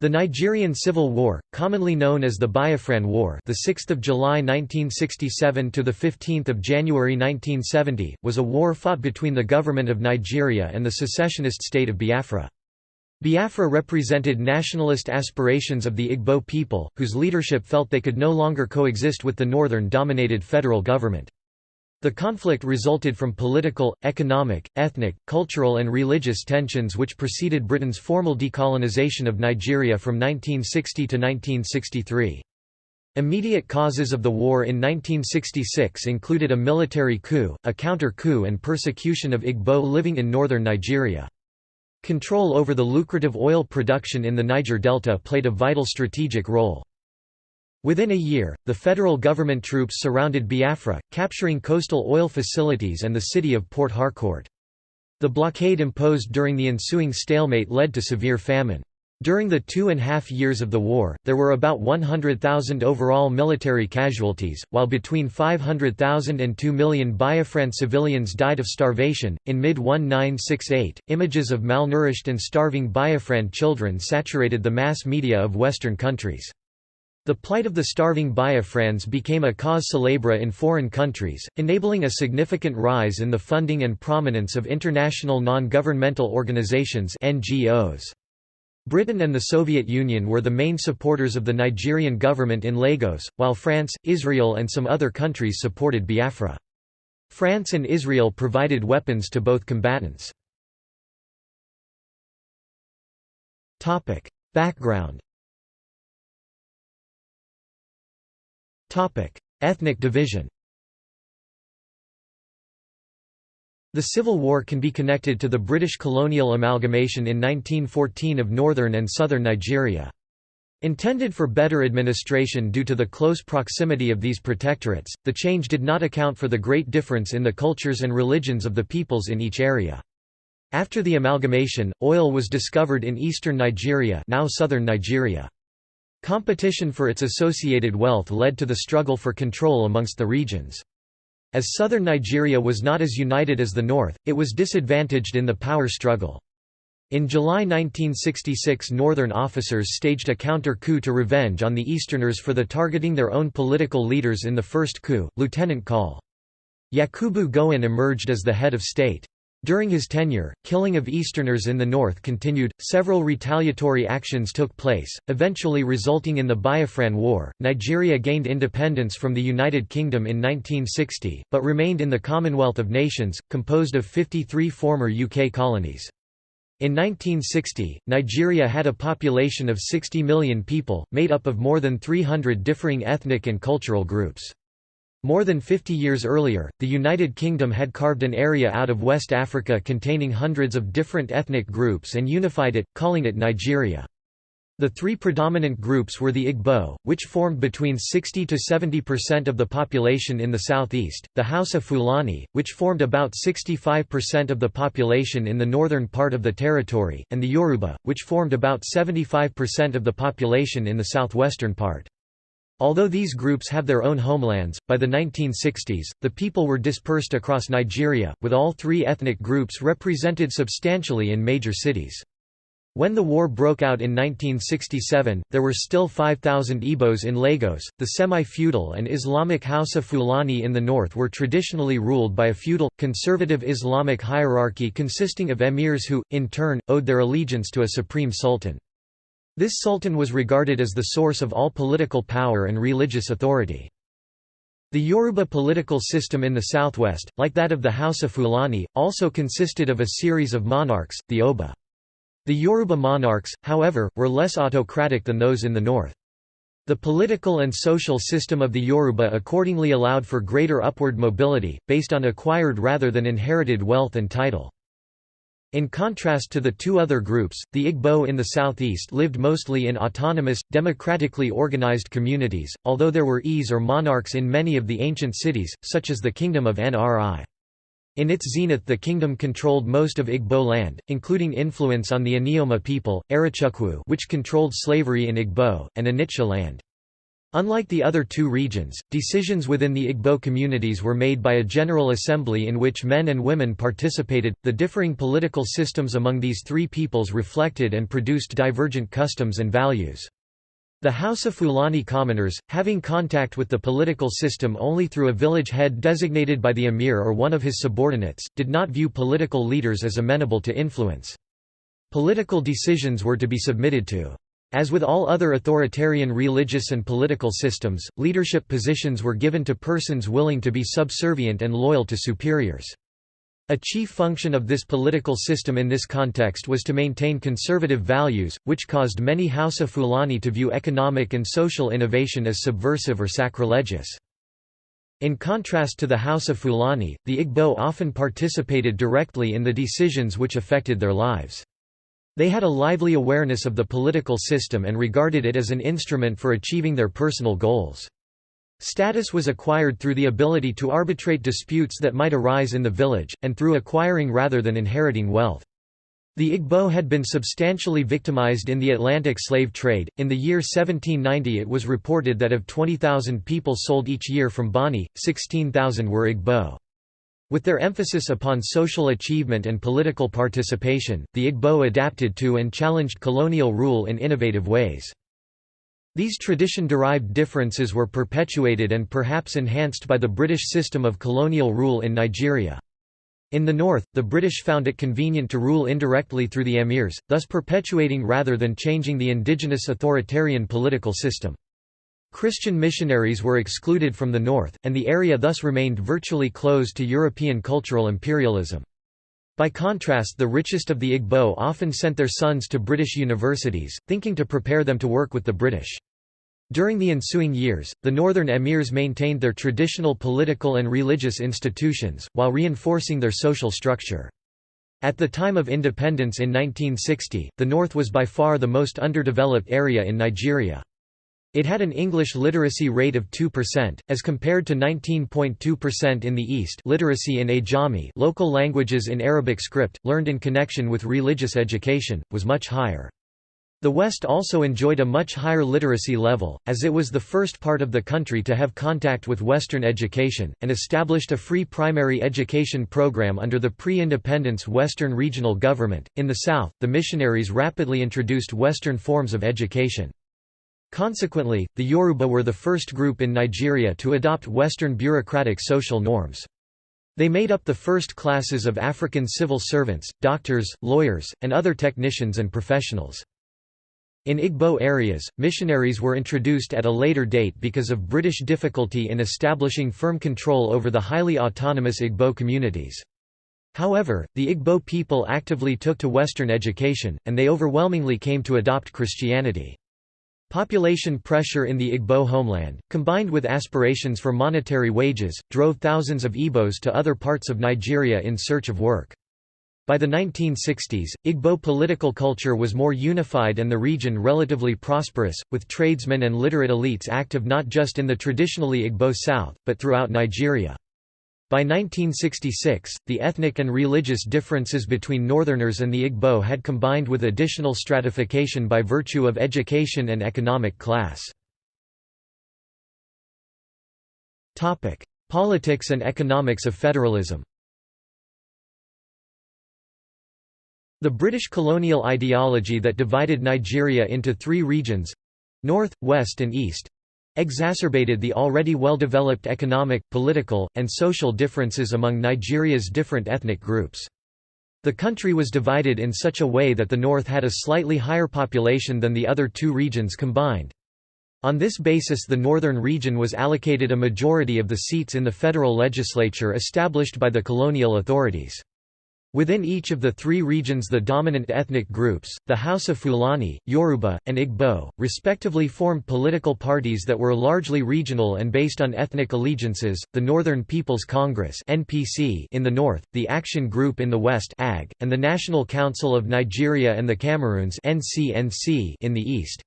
The Nigerian Civil War, commonly known as the Biafran War, the 6th of July 1967 to the 15th of January 1970, was a war fought between the government of Nigeria and the secessionist state of Biafra. Biafra represented nationalist aspirations of the Igbo people, whose leadership felt they could no longer coexist with the northern-dominated federal government. The conflict resulted from political, economic, ethnic, cultural and religious tensions which preceded Britain's formal decolonization of Nigeria from 1960 to 1963. Immediate causes of the war in 1966 included a military coup, a counter-coup and persecution of Igbo living in northern Nigeria. Control over the lucrative oil production in the Niger Delta played a vital strategic role. Within a year, the federal government troops surrounded Biafra, capturing coastal oil facilities and the city of Port Harcourt. The blockade imposed during the ensuing stalemate led to severe famine. During the 2.5 years of the war, there were about 100,000 overall military casualties, while between 500,000 and 2 million Biafran civilians died of starvation. In mid-1968, images of malnourished and starving Biafran children saturated the mass media of Western countries. The plight of the starving Biafrans became a cause célèbre in foreign countries, enabling a significant rise in the funding and prominence of international non-governmental organizations (NGOs). Britain and the Soviet Union were the main supporters of the Nigerian government in Lagos, while France, Israel and some other countries supported Biafra. France and Israel provided weapons to both combatants. Background. Ethnic division. The Civil War can be connected to the British colonial amalgamation in 1914 of northern and southern Nigeria. Intended for better administration due to the close proximity of these protectorates, the change did not account for the great difference in the cultures and religions of the peoples in each area. After the amalgamation, oil was discovered in eastern Nigeria, now southern Nigeria. Competition for its associated wealth led to the struggle for control amongst the regions. As southern Nigeria was not as united as the north, it was disadvantaged in the power struggle. In July 1966, northern officers staged a counter-coup to revenge on the easterners for targeting their own political leaders in the first coup. Lieutenant Col. Yakubu Gowon emerged as the head of state. During his tenure, killing of Easterners in the north continued. Several retaliatory actions took place, eventually resulting in the Biafran War. Nigeria gained independence from the United Kingdom in 1960, but remained in the Commonwealth of Nations, composed of 53 former UK colonies. In 1960, Nigeria had a population of 60 million people, made up of more than 300 differing ethnic and cultural groups. More than 50 years earlier, the United Kingdom had carved an area out of West Africa containing hundreds of different ethnic groups and unified it, calling it Nigeria. The three predominant groups were the Igbo, which formed between 60 to 70% of the population in the southeast, the Hausa Fulani, which formed about 65% of the population in the northern part of the territory, and the Yoruba, which formed about 75% of the population in the southwestern part. Although these groups have their own homelands, by the 1960s, the people were dispersed across Nigeria, with all three ethnic groups represented substantially in major cities. When the war broke out in 1967, there were still 5,000 Igbos in Lagos. The semi-feudal and Islamic Hausa Fulani in the north were traditionally ruled by a feudal, conservative Islamic hierarchy consisting of emirs who, in turn, owed their allegiance to a supreme sultan. This sultan was regarded as the source of all political power and religious authority. The Yoruba political system in the southwest, like that of the Hausa Fulani, also consisted of a series of monarchs, the Oba. The Yoruba monarchs, however, were less autocratic than those in the north. The political and social system of the Yoruba accordingly allowed for greater upward mobility, based on acquired rather than inherited wealth and title. In contrast to the two other groups, the Igbo in the southeast lived mostly in autonomous, democratically organized communities, although there were Is or monarchs in many of the ancient cities, such as the Kingdom of Nri. In its zenith the kingdom controlled most of Igbo land, including influence on the Anioma people, Arachukwu which controlled slavery in Igbo, and Onitsha land. Unlike the other two regions, decisions within the Igbo communities were made by a general assembly in which men and women participated. The differing political systems among these three peoples reflected and produced divergent customs and values. The Hausa Fulani commoners, having contact with the political system only through a village head designated by the emir or one of his subordinates, did not view political leaders as amenable to influence. Political decisions were to be submitted to. As with all other authoritarian religious and political systems, leadership positions were given to persons willing to be subservient and loyal to superiors. A chief function of this political system in this context was to maintain conservative values, which caused many Hausa Fulani to view economic and social innovation as subversive or sacrilegious. In contrast to the Hausa Fulani, the Igbo often participated directly in the decisions which affected their lives. They had a lively awareness of the political system and regarded it as an instrument for achieving their personal goals. Status was acquired through the ability to arbitrate disputes that might arise in the village, and through acquiring rather than inheriting wealth. The Igbo had been substantially victimized in the Atlantic slave trade. In the year 1790, it was reported that of 20,000 people sold each year from Bani, 16,000 were Igbo. With their emphasis upon social achievement and political participation, the Igbo adapted to and challenged colonial rule in innovative ways. These tradition-derived differences were perpetuated and perhaps enhanced by the British system of colonial rule in Nigeria. In the north, the British found it convenient to rule indirectly through the emirs, thus perpetuating rather than changing the indigenous authoritarian political system. Christian missionaries were excluded from the north, and the area thus remained virtually closed to European cultural imperialism. By contrast, the richest of the Igbo often sent their sons to British universities, thinking to prepare them to work with the British. During the ensuing years, the northern emirs maintained their traditional political and religious institutions, while reinforcing their social structure. At the time of independence in 1960, the north was by far the most underdeveloped area in Nigeria. It had an English literacy rate of 2%, as compared to 19.2% in the East. Literacy in Ajami, local languages in Arabic script, learned in connection with religious education, was much higher. The West also enjoyed a much higher literacy level, as it was the first part of the country to have contact with Western education, and established a free primary education program under the pre-independence Western regional government. In the South, the missionaries rapidly introduced Western forms of education. Consequently, the Yoruba were the first group in Nigeria to adopt Western bureaucratic social norms. They made up the first classes of African civil servants, doctors, lawyers, and other technicians and professionals. In Igbo areas, missionaries were introduced at a later date because of British difficulty in establishing firm control over the highly autonomous Igbo communities. However, the Igbo people actively took to Western education, and they overwhelmingly came to adopt Christianity. Population pressure in the Igbo homeland, combined with aspirations for monetary wages, drove thousands of Igbos to other parts of Nigeria in search of work. By the 1960s, Igbo political culture was more unified and the region relatively prosperous, with tradesmen and literate elites active not just in the traditionally Igbo South, but throughout Nigeria. By 1966, the ethnic and religious differences between Northerners and the Igbo had combined with additional stratification by virtue of education and economic class. Politics and economics of federalism. The British colonial ideology that divided Nigeria into three regions—North, West and East—exacerbated the already well-developed economic, political, and social differences among Nigeria's different ethnic groups. The country was divided in such a way that the North had a slightly higher population than the other two regions combined. On this basis, the Northern region was allocated a majority of the seats in the federal legislature established by the colonial authorities. Within each of the three regions, the dominant ethnic groups, the Hausa Fulani, Yoruba, and Igbo, respectively formed political parties that were largely regional and based on ethnic allegiances: the Northern People's Congress (NPC) in the north, the Action Group in the west (AG), and the National Council of Nigeria and the Cameroons (NCNC) in the east.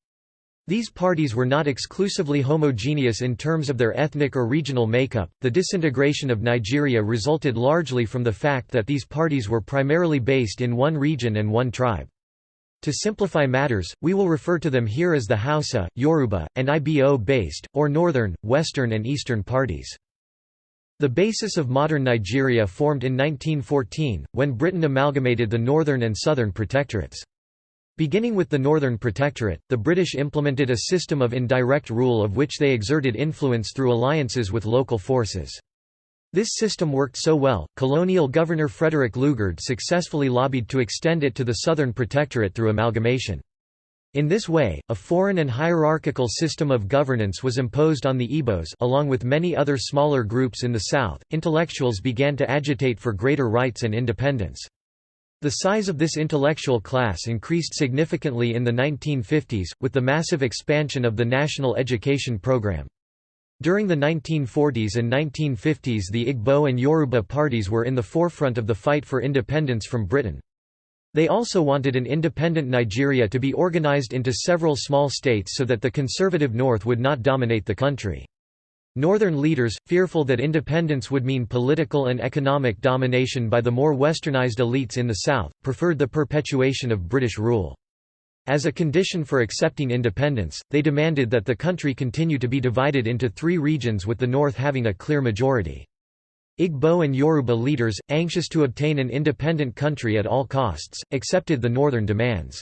These parties were not exclusively homogeneous in terms of their ethnic or regional makeup. The disintegration of Nigeria resulted largely from the fact that these parties were primarily based in one region and one tribe. To simplify matters, we will refer to them here as the Hausa, Yoruba, and Ibo-based, or Northern, Western and Eastern parties. The basis of modern Nigeria formed in 1914, when Britain amalgamated the Northern and Southern protectorates. Beginning with the Northern Protectorate, the British implemented a system of indirect rule of which they exerted influence through alliances with local forces. This system worked so well, colonial governor Frederick Lugard successfully lobbied to extend it to the Southern Protectorate through amalgamation. In this way, a foreign and hierarchical system of governance was imposed on the Igbos along with many other smaller groups in the south. Intellectuals began to agitate for greater rights and independence. The size of this intellectual class increased significantly in the 1950s, with the massive expansion of the national education program. During the 1940s and 1950s, the Igbo and Yoruba parties were in the forefront of the fight for independence from Britain. They also wanted an independent Nigeria to be organized into several small states so that the conservative North would not dominate the country. Northern leaders, fearful that independence would mean political and economic domination by the more westernized elites in the South, preferred the perpetuation of British rule. As a condition for accepting independence, they demanded that the country continue to be divided into 3 regions with the North having a clear majority. Igbo and Yoruba leaders, anxious to obtain an independent country at all costs, accepted the Northern demands.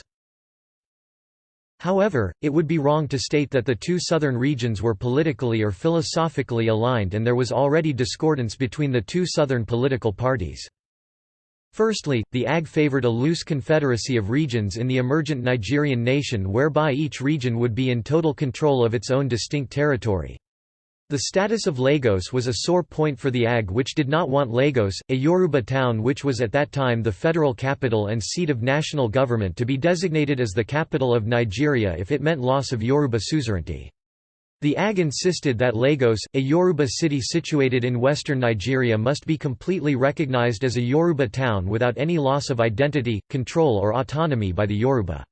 However, it would be wrong to state that the 2 southern regions were politically or philosophically aligned, and there was already discordance between the 2 southern political parties. Firstly, the AG favored a loose confederacy of regions in the emergent Nigerian nation whereby each region would be in total control of its own distinct territory. The status of Lagos was a sore point for the AG, which did not want Lagos, a Yoruba town which was at that time the federal capital and seat of national government, to be designated as the capital of Nigeria if it meant loss of Yoruba suzerainty. The AG insisted that Lagos, a Yoruba city situated in western Nigeria, must be completely recognized as a Yoruba town without any loss of identity, control or autonomy by the Yoruba.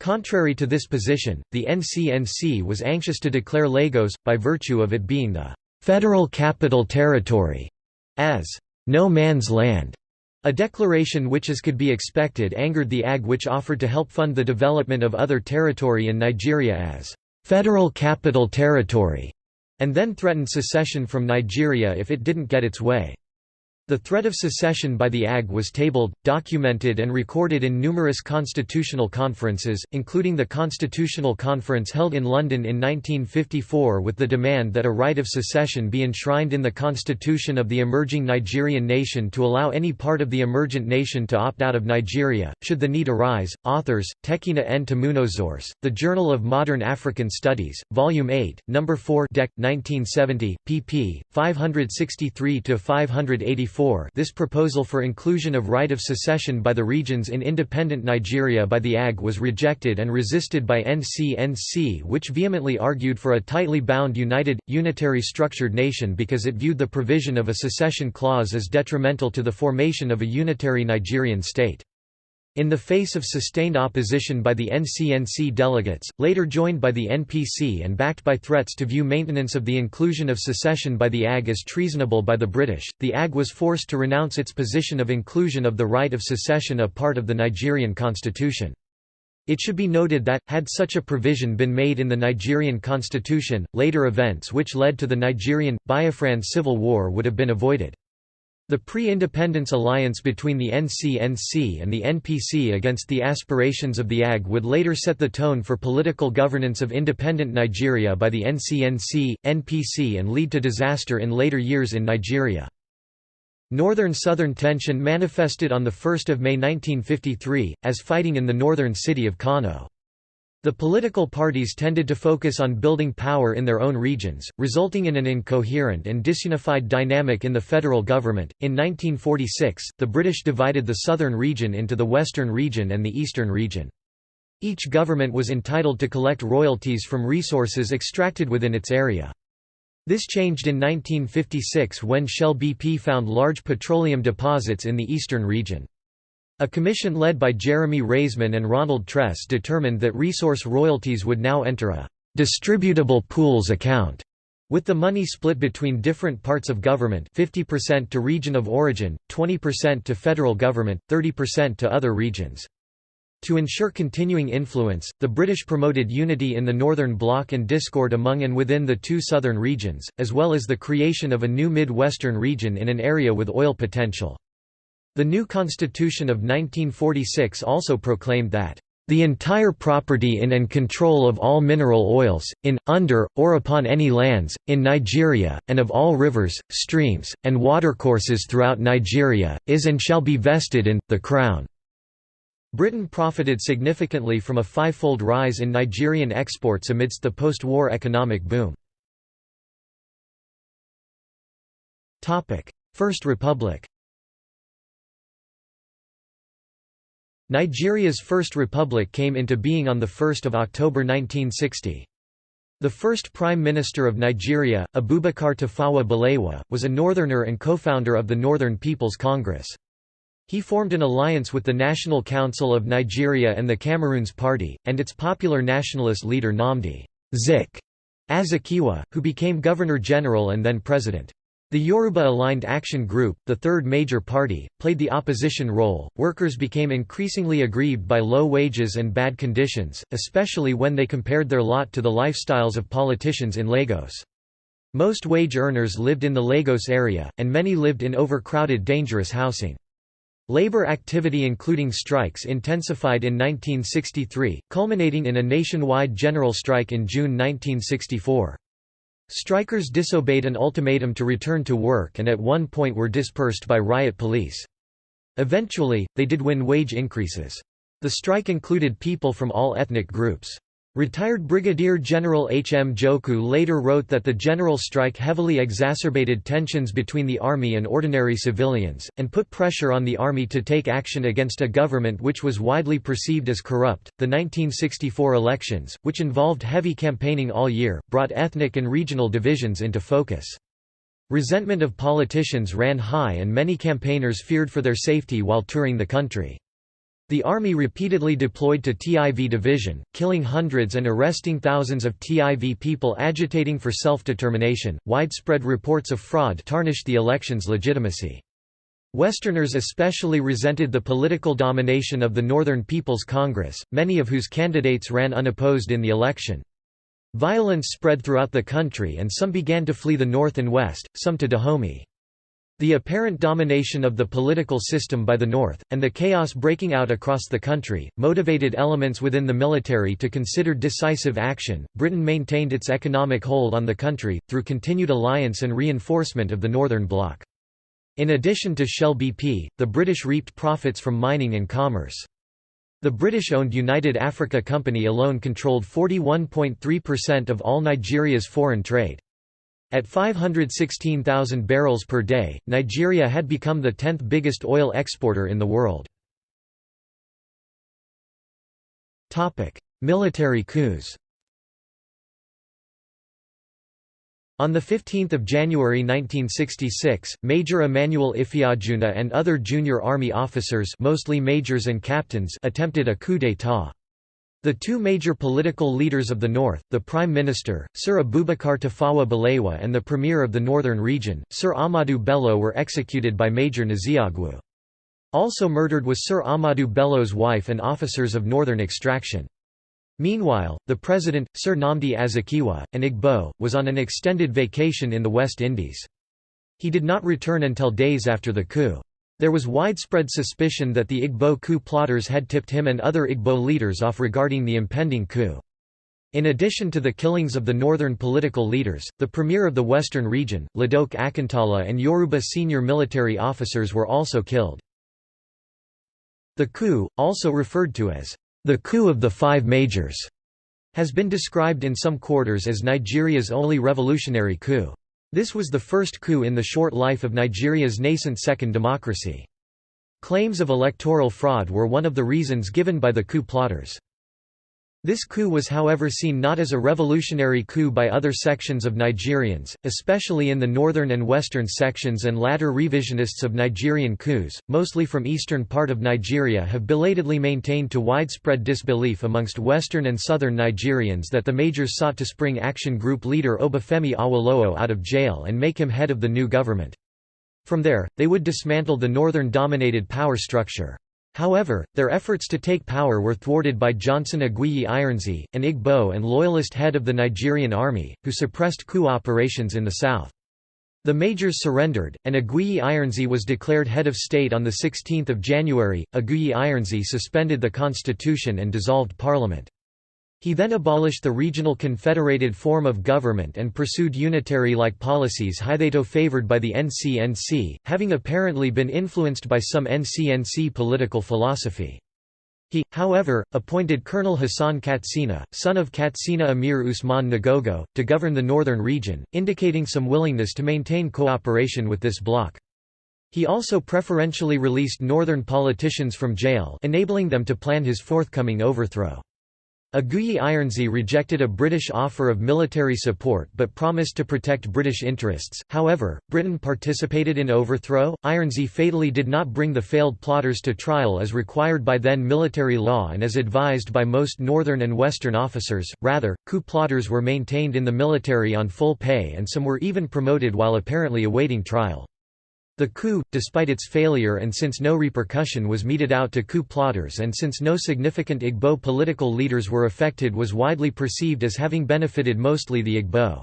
Contrary to this position, the NCNC was anxious to declare Lagos, by virtue of it being the «Federal Capital Territory», as «no man's land». A declaration which, as could be expected, angered the AG, which offered to help fund the development of other territory in Nigeria as «Federal Capital Territory», and then threatened secession from Nigeria if it didn't get its way. The threat of secession by the AG was tabled, documented and recorded in numerous constitutional conferences, including the Constitutional Conference held in London in 1954 with the demand that a right of secession be enshrined in the constitution of the emerging Nigerian nation to allow any part of the emergent nation to opt out of Nigeria, should the need arise. Authors, Tekina N. Tamunozors, The Journal of Modern African Studies, Volume 8, No. 4 Dec. 1970, pp. 563–584. This proposal for inclusion of right of secession by the regions in independent Nigeria by the AG was rejected and resisted by NCNC, which vehemently argued for a tightly bound unitary structured nation because it viewed the provision of a secession clause as detrimental to the formation of a unitary Nigerian state. In the face of sustained opposition by the NCNC delegates, later joined by the NPC and backed by threats to view maintenance of the inclusion of secession by the AG as treasonable by the British, the AG was forced to renounce its position of inclusion of the right of secession a part of the Nigerian constitution. It should be noted that, had such a provision been made in the Nigerian constitution, later events which led to the Nigerian, Biafran civil war would have been avoided. The pre-independence alliance between the NCNC and the NPC against the aspirations of the AG would later set the tone for political governance of independent Nigeria by the NCNC, NPC and lead to disaster in later years in Nigeria. Northern-Southern tension manifested on 1 May 1953, as fighting in the northern city of Kano. The political parties tended to focus on building power in their own regions, resulting in an incoherent and disunified dynamic in the federal government. In 1946, the British divided the southern region into the western region and the eastern region. Each government was entitled to collect royalties from resources extracted within its area. This changed in 1956 when Shell BP found large petroleum deposits in the eastern region. A commission led by Jeremy Reisman and Ronald Tress determined that resource royalties would now enter a «distributable pools account», with the money split between different parts of government, 50% to region of origin, 20% to federal government, 30% to other regions. To ensure continuing influence, the British promoted unity in the Northern Bloc and discord among and within the two southern regions, as well as the creation of a new mid-western region in an area with oil potential. The new Constitution of 1946 also proclaimed that the entire property in and control of all mineral oils, in, under, or upon any lands, in Nigeria, and of all rivers, streams, and watercourses throughout Nigeria, is and shall be vested in, the Crown." Britain profited significantly from a fivefold rise in Nigerian exports amidst the post-war economic boom. First Republic. Nigeria's First Republic came into being on 1 October 1960. The first Prime Minister of Nigeria, Abubakar Tafawa Balewa, was a Northerner and co-founder of the Northern People's Congress. He formed an alliance with the National Council of Nigeria and the Cameroons Party, and its popular nationalist leader Nnamdi Zik Azikiwe, who became Governor-General and then President. The Yoruba-aligned Action Group, the third major party, played the opposition role. Workers became increasingly aggrieved by low wages and bad conditions, especially when they compared their lot to the lifestyles of politicians in Lagos. Most wage earners lived in the Lagos area, and many lived in overcrowded, dangerous housing. Labor activity including strikes intensified in 1963, culminating in a nationwide general strike in June 1964. Strikers disobeyed an ultimatum to return to work and at one point were dispersed by riot police. Eventually, they did win wage increases. The strike included people from all ethnic groups. Retired Brigadier General H. M. Joku later wrote that the general strike heavily exacerbated tensions between the army and ordinary civilians, and put pressure on the army to take action against a government which was widely perceived as corrupt. The 1964 elections, which involved heavy campaigning all year, brought ethnic and regional divisions into focus. Resentment of politicians ran high and many campaigners feared for their safety while touring the country. The army repeatedly deployed to TIV division, killing hundreds and arresting thousands of TIV people agitating for self-determination. Widespread reports of fraud tarnished the election's legitimacy. Westerners especially resented the political domination of the Northern People's Congress, many of whose candidates ran unopposed in the election. Violence spread throughout the country and some began to flee the north and west, some to Dahomey. The apparent domination of the political system by the North, and the chaos breaking out across the country, motivated elements within the military to consider decisive action. Britain maintained its economic hold on the country, through continued alliance and reinforcement of the Northern Bloc. In addition to Shell BP, the British reaped profits from mining and commerce. The British-owned United Africa Company alone controlled 41.3% of all Nigeria's foreign trade. At 516,000 barrels per day, Nigeria had become the 10th biggest oil exporter in the world. Military coups. On 15 January 1966, Major Emmanuel Ifeajuna and other junior army officers, mostly majors and captains, attempted a coup d'état. The two major political leaders of the North, the Prime Minister, Sir Abubakar Tafawa Balewa, and the Premier of the Northern Region, Sir Ahmadu Bello, were executed by Major Nziagwu. Also murdered was Sir Ahmadu Bello's wife and officers of northern extraction. Meanwhile, the President, Sir Nnamdi Azikiwe, an Igbo, was on an extended vacation in the West Indies. He did not return until days after the coup. There was widespread suspicion that the Igbo coup plotters had tipped him and other Igbo leaders off regarding the impending coup. In addition to the killings of the northern political leaders, the premier of the western region, Ladoke Akintala, and Yoruba senior military officers were also killed. The coup, also referred to as the coup of the Five Majors, has been described in some quarters as Nigeria's only revolutionary coup. This was the first coup in the short life of Nigeria's nascent second democracy. Claims of electoral fraud were one of the reasons given by the coup plotters. This coup was however seen not as a revolutionary coup by other sections of Nigerians, especially in the northern and western sections, and latter revisionists of Nigerian coups, mostly from eastern part of Nigeria, have belatedly maintained to widespread disbelief amongst western and southern Nigerians that the majors sought to spring Action Group leader Obafemi Awolowo out of jail and make him head of the new government. From there, they would dismantle the northern-dominated power structure. However, their efforts to take power were thwarted by Johnson Aguiyi Ironsi, an Igbo and loyalist head of the Nigerian army, who suppressed coup operations in the south. The majors surrendered, and Aguiyi Ironsi was declared head of state on 16 January. Aguiyi Ironsi suspended the constitution and dissolved parliament. He then abolished the regional confederated form of government and pursued unitary-like policies hitherto favored by the NCNC, having apparently been influenced by some NCNC political philosophy. He, however, appointed Colonel Hassan Katsina, son of Katsina Emir Usman Nagogo, to govern the northern region, indicating some willingness to maintain cooperation with this bloc. He also preferentially released northern politicians from jail, enabling them to plan his forthcoming overthrow. Aguiyi Ironsi rejected a British offer of military support but promised to protect British interests. However, Britain participated in overthrow. Ironsi fatally did not bring the failed plotters to trial as required by then military law and as advised by most northern and western officers. Rather, coup plotters were maintained in the military on full pay and some were even promoted while apparently awaiting trial. The coup, despite its failure and since no repercussion was meted out to coup plotters and since no significant Igbo political leaders were affected, was widely perceived as having benefited mostly the Igbo.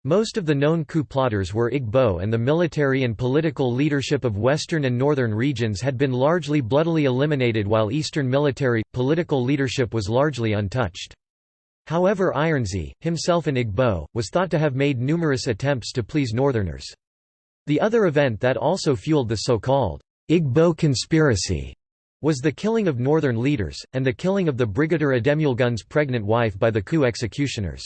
Most of the known coup plotters were Igbo and the military and political leadership of western and northern regions had been largely bloodily eliminated while eastern military, political leadership was largely untouched. However, Ironsi, himself an Igbo, was thought to have made numerous attempts to please northerners. The other event that also fueled the so-called Igbo conspiracy was the killing of northern leaders, and the killing of the Brigadier Ademulgun's pregnant wife by the coup executioners.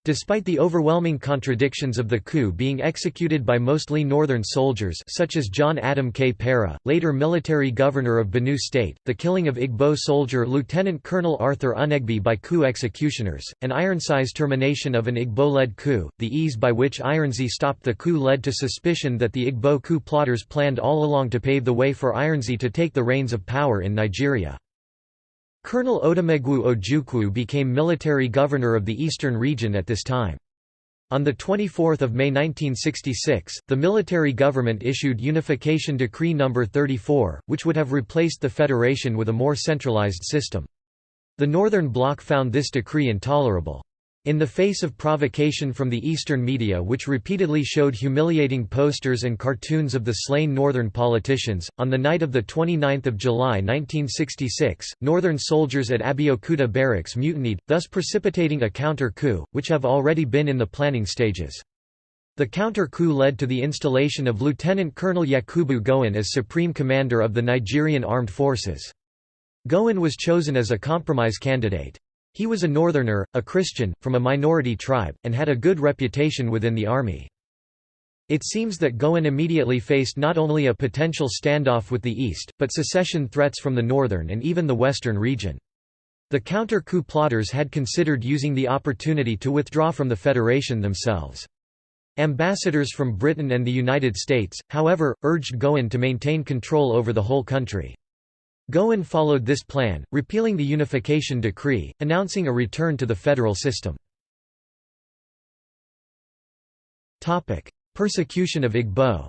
Despite the overwhelming contradictions of the coup being executed by mostly northern soldiers such as John Adam K. Para, later military governor of Benue State, the killing of Igbo soldier Lieutenant Colonel Arthur Unegbe by coup executioners, and Ironsi's termination of an Igbo-led coup, the ease by which Ironsi stopped the coup led to suspicion that the Igbo coup plotters planned all along to pave the way for Ironsi to take the reins of power in Nigeria. Colonel Odumegwu Ojukwu became military governor of the eastern region at this time. On 24 May 1966, the military government issued Unification Decree No. 34, which would have replaced the federation with a more centralized system. The Northern Bloc found this decree intolerable. In the face of provocation from the Eastern media which repeatedly showed humiliating posters and cartoons of the slain Northern politicians, on the night of 29 July 1966, Northern soldiers at Abeokuta barracks mutinied, thus precipitating a counter-coup, which have already been in the planning stages. The counter-coup led to the installation of Lieutenant Colonel Yakubu Gowon as Supreme Commander of the Nigerian Armed Forces. Gowon was chosen as a compromise candidate. He was a northerner, a Christian, from a minority tribe, and had a good reputation within the army. It seems that Gowon immediately faced not only a potential standoff with the east, but secession threats from the northern and even the western region. The counter-coup plotters had considered using the opportunity to withdraw from the federation themselves. Ambassadors from Britain and the United States, however, urged Gowon to maintain control over the whole country. Gowon followed this plan, repealing the Unification Decree, announcing a return to the federal system. Persecution of Igbo.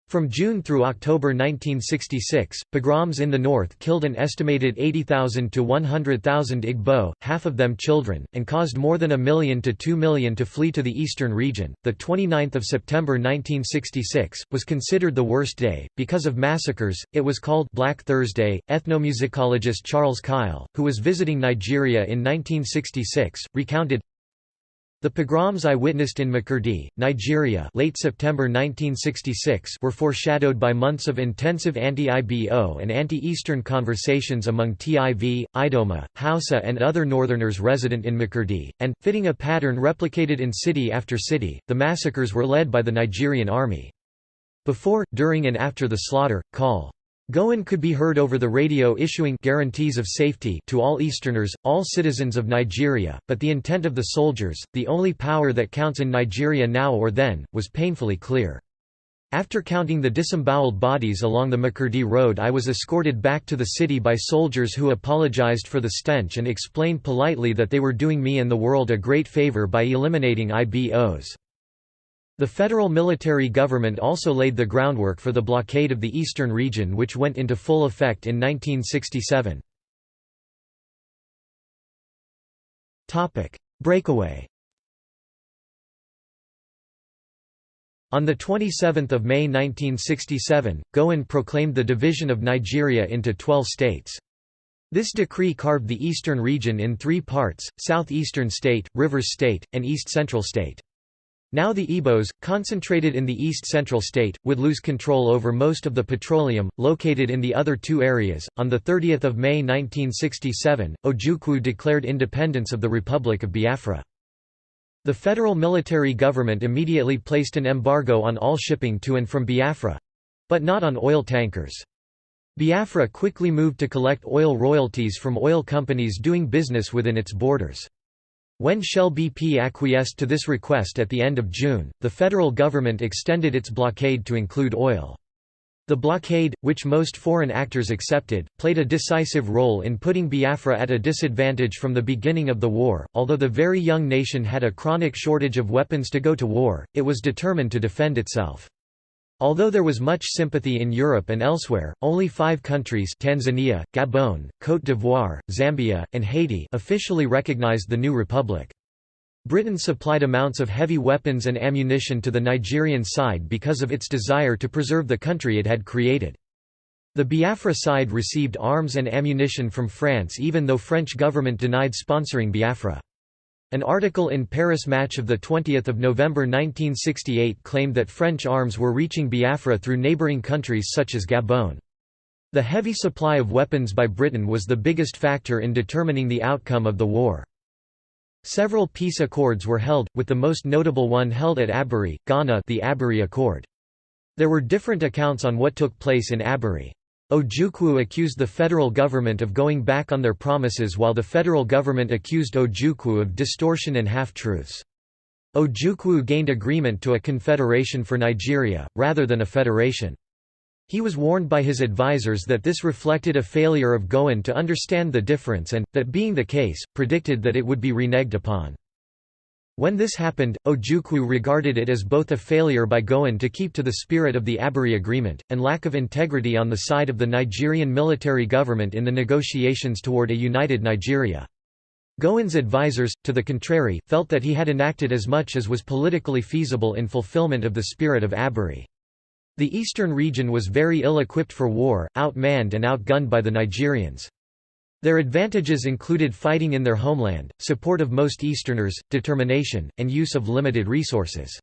From June through October 1966, pogroms in the north killed an estimated 80,000 to 100,000 Igbo, half of them children, and caused more than 1 million to 2 million to flee to the eastern region. The 29th of September 1966 was considered the worst day because of massacres. It was called Black Thursday. Ethnomusicologist Charles Kyle, who was visiting Nigeria in 1966, recounted, "The pogroms I witnessed in Makurdi, Nigeria late September 1966 were foreshadowed by months of intensive anti-IBO and anti-Eastern conversations among TIV, Idoma, Hausa and other northerners resident in Makurdi, and, fitting a pattern replicated in city after city, the massacres were led by the Nigerian army. Before, during and after the slaughter, Col. Gowon could be heard over the radio issuing guarantees of safety to all Easterners, all citizens of Nigeria, but the intent of the soldiers, the only power that counts in Nigeria now or then, was painfully clear. After counting the disemboweled bodies along the Makurdi road, I was escorted back to the city by soldiers who apologized for the stench and explained politely that they were doing me and the world a great favor by eliminating IBOs. The federal military government also laid the groundwork for the blockade of the eastern region, which went into full effect in 1967. Breakaway. On 27 May 1967, Gowon proclaimed the division of Nigeria into 12 states. This decree carved the eastern region in 3 parts: Southeastern State, Rivers State, and East Central State. Now the Igbos, concentrated in the East Central State, would lose control over most of the petroleum, located in the other 2 areas. On 30 May 1967, Ojukwu declared independence of the Republic of Biafra. The federal military government immediately placed an embargo on all shipping to and from Biafra—but not on oil tankers. Biafra quickly moved to collect oil royalties from oil companies doing business within its borders. When Shell BP acquiesced to this request at the end of June, the federal government extended its blockade to include oil. The blockade, which most foreign actors accepted, played a decisive role in putting Biafra at a disadvantage from the beginning of the war. Although the very young nation had a chronic shortage of weapons to go to war, it was determined to defend itself. Although there was much sympathy in Europe and elsewhere, only 5 countries, Tanzania, Gabon, Côte d'Ivoire, Zambia, and Haiti, officially recognized the new republic. Britain supplied amounts of heavy weapons and ammunition to the Nigerian side because of its desire to preserve the country it had created. The Biafra side received arms and ammunition from France, even though French government denied sponsoring Biafra. An article in Paris Match of 20 November 1968 claimed that French arms were reaching Biafra through neighbouring countries such as Gabon. The heavy supply of weapons by Britain was the biggest factor in determining the outcome of the war. Several peace accords were held, with the most notable one held at Aburi, Ghana, the Aburi Accord. There were different accounts on what took place in Aburi. Ojukwu accused the federal government of going back on their promises, while the federal government accused Ojukwu of distortion and half-truths. Ojukwu gained agreement to a confederation for Nigeria, rather than a federation. He was warned by his advisers that this reflected a failure of Gowon to understand the difference and, that being the case, predicted that it would be reneged upon. When this happened, Ojukwu regarded it as both a failure by Gowon to keep to the spirit of the Aburi Agreement, and lack of integrity on the side of the Nigerian military government in the negotiations toward a united Nigeria. Gowon's advisers, to the contrary, felt that he had enacted as much as was politically feasible in fulfillment of the spirit of Aburi. The eastern region was very ill-equipped for war, outmanned and outgunned by the Nigerians. Their advantages included fighting in their homeland, support of most Easterners, determination, and use of limited resources.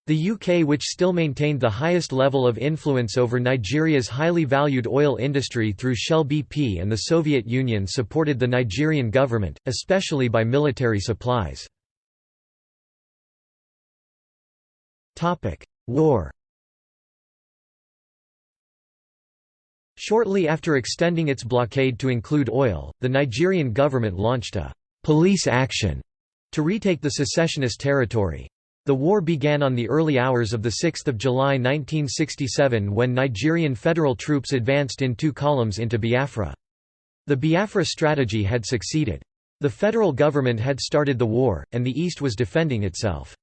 The UK, which still maintained the highest level of influence over Nigeria's highly valued oil industry through Shell BP, and the Soviet Union supported the Nigerian government, especially by military supplies. War. Shortly after extending its blockade to include oil, the Nigerian government launched a «police action» to retake the secessionist territory. The war began on the early hours of 6 July 1967 when Nigerian federal troops advanced in 2 columns into Biafra. The Biafra strategy had succeeded. The federal government had started the war, and the East was defending itself.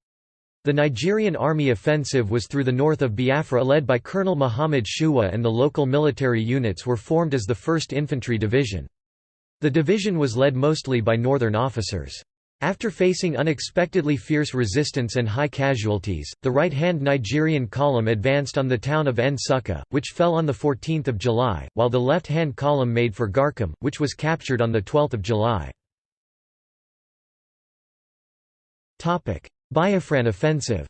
The Nigerian army offensive was through the north of Biafra, led by Colonel Muhammad Shuwa, and the local military units were formed as the 1st Infantry Division. The division was led mostly by northern officers. After facing unexpectedly fierce resistance and high casualties, the right-hand Nigerian column advanced on the town of Nsukka, which fell on 14 July, while the left-hand column made for Garkum, which was captured on 12 July. Biafran offensive.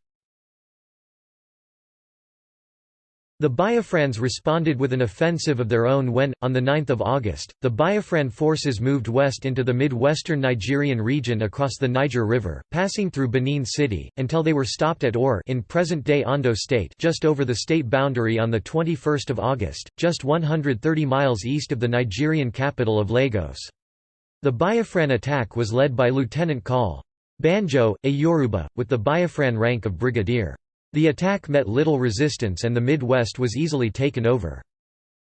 The Biafrans responded with an offensive of their own when, on 9 August, the Biafran forces moved west into the mid-western Nigerian region across the Niger River, passing through Benin City, until they were stopped at Ore in present-day Ondo State, just over the state boundary on 21 August, just 130 miles east of the Nigerian capital of Lagos. The Biafran attack was led by Lieutenant Col. Banjo, a Yoruba, with the Biafran rank of brigadier. The attack met little resistance and the Midwest was easily taken over.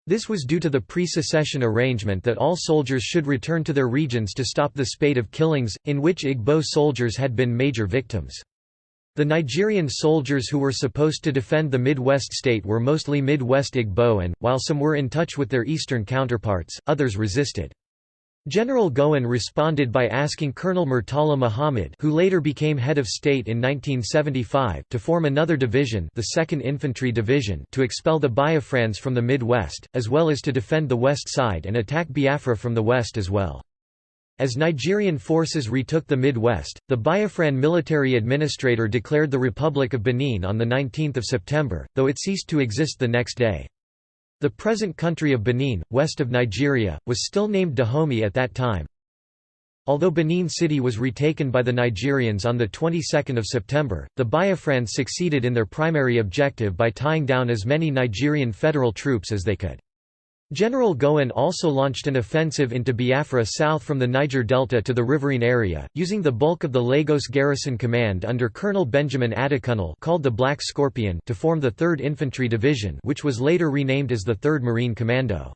This was due to the pre-secession arrangement that all soldiers should return to their regions to stop the spate of killings, in which Igbo soldiers had been major victims. The Nigerian soldiers who were supposed to defend the Midwest state were mostly Midwest Igbo and, while some were in touch with their eastern counterparts, others resisted. General Gowon responded by asking Colonel Murtala Muhammad, who later became head of state in 1975, to form another division, the 2nd Infantry Division, to expel the Biafrans from the Midwest, as well as to defend the west side and attack Biafra from the west as well. As Nigerian forces retook the Midwest, the Biafran military administrator declared the Republic of Benin on 19 September, though it ceased to exist the next day. The present country of Benin, west of Nigeria, was still named Dahomey at that time. Although Benin City was retaken by the Nigerians on the 22nd of September, the Biafrans succeeded in their primary objective by tying down as many Nigerian federal troops as they could. General Gowon also launched an offensive into Biafra south from the Niger Delta to the riverine area, using the bulk of the Lagos Garrison Command under Colonel Benjamin Adekunle, called the Black Scorpion, to form the 3rd Infantry Division, which was later renamed as the 3rd Marine Commando.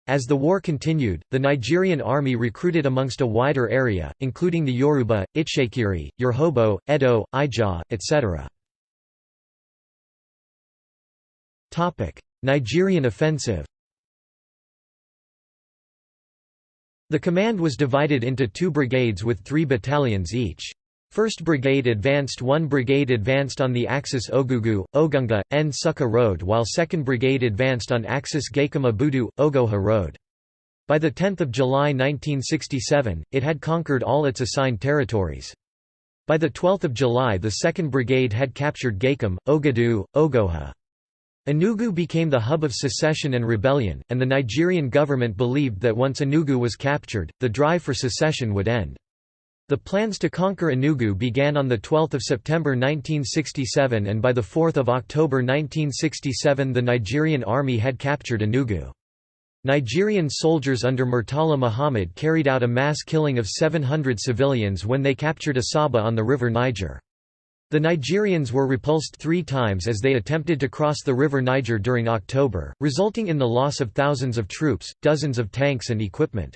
As the war continued, the Nigerian army recruited amongst a wider area, including the Yoruba, Itsekiri, Urhobo, Edo, Ijaw, etc. Nigerian offensive. The command was divided into 2 brigades with 3 battalions each. 1st Brigade advanced. 1 brigade advanced on the axis Ogugu, Ogunga, Nsukka Road, while 2nd Brigade advanced on axis Gakama-Budu, Ogoha Road. By 10 July 1967, it had conquered all its assigned territories. By 12 July the 2nd Brigade had captured Gakam, Ogadu, Ogoha. Enugu became the hub of secession and rebellion, and the Nigerian government believed that once Enugu was captured, the drive for secession would end. The plans to conquer Enugu began on 12 September 1967, and by 4 October 1967 the Nigerian army had captured Enugu. Nigerian soldiers under Murtala Muhammad carried out a mass killing of 700 civilians when they captured Asaba on the river Niger. The Nigerians were repulsed 3 times as they attempted to cross the river Niger during October, resulting in the loss of thousands of troops, dozens of tanks and equipment.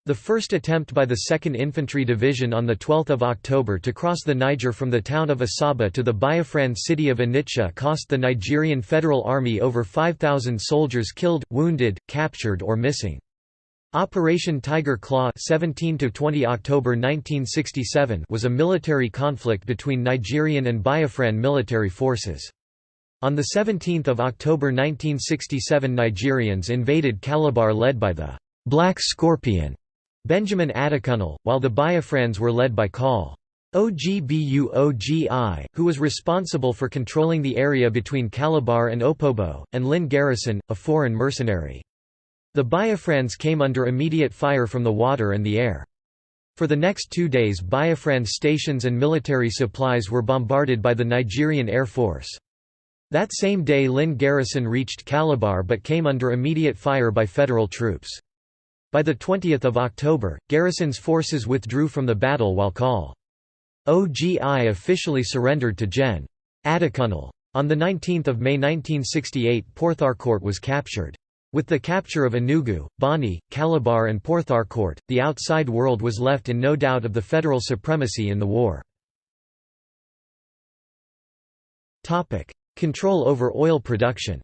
The first attempt by the 2nd Infantry Division on 12 October to cross the Niger from the town of Asaba to the Biafran city of Onitsha cost the Nigerian Federal Army over 5,000 soldiers killed, wounded, captured or missing. Operation Tiger Claw 17 to 20 October 1967 was a military conflict between Nigerian and Biafran military forces. On 17 October 1967 Nigerians invaded Calabar led by the Black Scorpion, Benjamin Adekunle, while the Biafrans were led by Col. Ogbuogi, who was responsible for controlling the area between Calabar and Opobo, and Lynn Garrison, a foreign mercenary. The Biafrans came under immediate fire from the water and the air. For the next 2 days Biafran stations and military supplies were bombarded by the Nigerian Air Force. That same day Lynn Garrison reached Calabar but came under immediate fire by federal troops. By 20 October, Garrison's forces withdrew from the battle while Col. Ogi officially surrendered to Gen. Adekunle. On 19 May 1968 Portharcourt was captured. With the capture of Enugu, Bonny, Calabar and Portharcourt, the outside world was left in no doubt of the federal supremacy in the war. Control over oil production.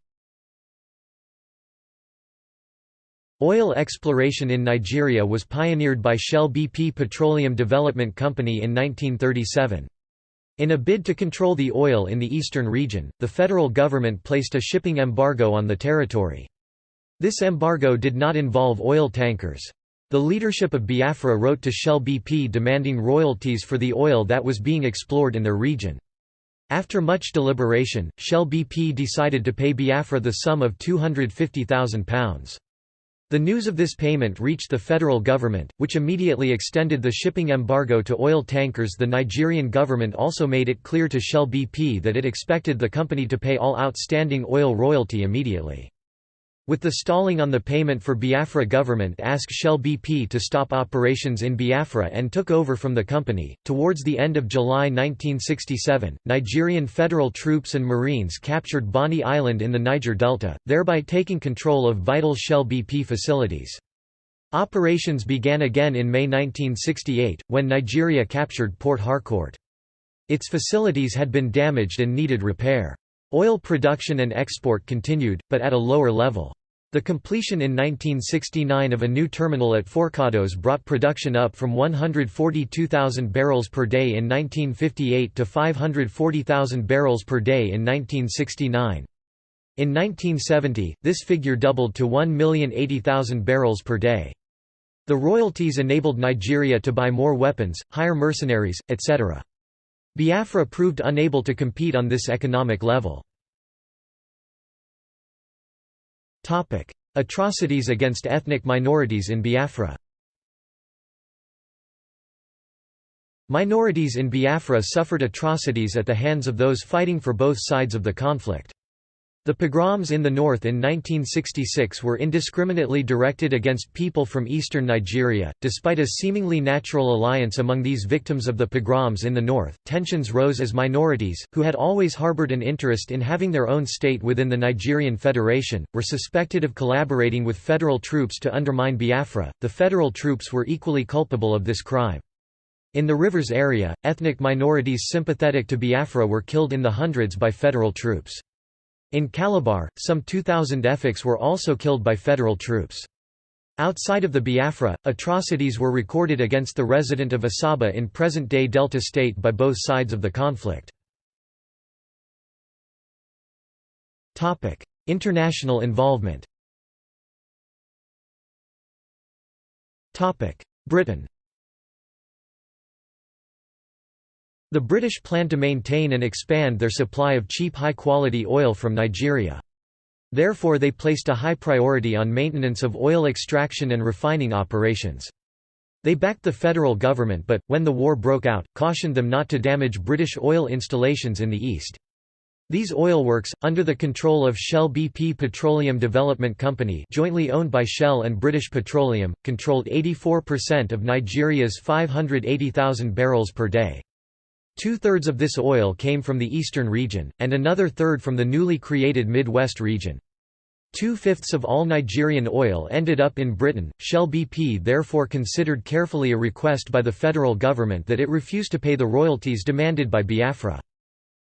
Oil exploration in Nigeria was pioneered by Shell BP Petroleum Development Company in 1937. In a bid to control the oil in the eastern region, the federal government placed a shipping embargo on the territory. This embargo did not involve oil tankers. The leadership of Biafra wrote to Shell BP demanding royalties for the oil that was being explored in their region. After much deliberation, Shell BP decided to pay Biafra the sum of £250,000. The news of this payment reached the federal government, which immediately extended the shipping embargo to oil tankers. The Nigerian government also made it clear to Shell BP that it expected the company to pay all outstanding oil royalty immediately. With the stalling on the payment for Biafra, government asked Shell BP to stop operations in Biafra and took over from the company. Towards the end of July 1967, Nigerian federal troops and Marines captured Bonny Island in the Niger Delta, thereby taking control of vital Shell BP facilities. Operations began again in May 1968, when Nigeria captured Port Harcourt. Its facilities had been damaged and needed repair. Oil production and export continued, but at a lower level. The completion in 1969 of a new terminal at Forcados brought production up from 142,000 barrels per day in 1958 to 540,000 barrels per day in 1969. In 1970, this figure doubled to 1,080,000 barrels per day. The royalties enabled Nigeria to buy more weapons, hire mercenaries, etc. Biafra proved unable to compete on this economic level. Atrocities against ethnic minorities in Biafra. Minorities in Biafra suffered atrocities at the hands of those fighting for both sides of the conflict. The pogroms in the north in 1966 were indiscriminately directed against people from eastern Nigeria. Despite a seemingly natural alliance among these victims of the pogroms in the north, tensions rose as minorities, who had always harbored an interest in having their own state within the Nigerian Federation, were suspected of collaborating with federal troops to undermine Biafra. The federal troops were equally culpable of this crime. In the rivers area, ethnic minorities sympathetic to Biafra were killed in the hundreds by federal troops. In Calabar, some 2,000 Efiks were also killed by federal troops. Outside of the Biafra, atrocities were recorded against the resident of Asaba in present-day Delta State by both sides of the conflict. International involvement. Britain. The British planned to maintain and expand their supply of cheap high-quality oil from Nigeria. Therefore they placed a high priority on maintenance of oil extraction and refining operations. They backed the federal government but, when the war broke out, cautioned them not to damage British oil installations in the east. These oilworks, under the control of Shell BP Petroleum Development Company, jointly owned by Shell and British Petroleum, controlled 84% of Nigeria's 580,000 barrels per day. Two-thirds of this oil came from the eastern region, and another third from the newly created Midwest region. 2/5 of all Nigerian oil ended up in Britain. Shell BP therefore considered carefully a request by the federal government that it refuse to pay the royalties demanded by Biafra.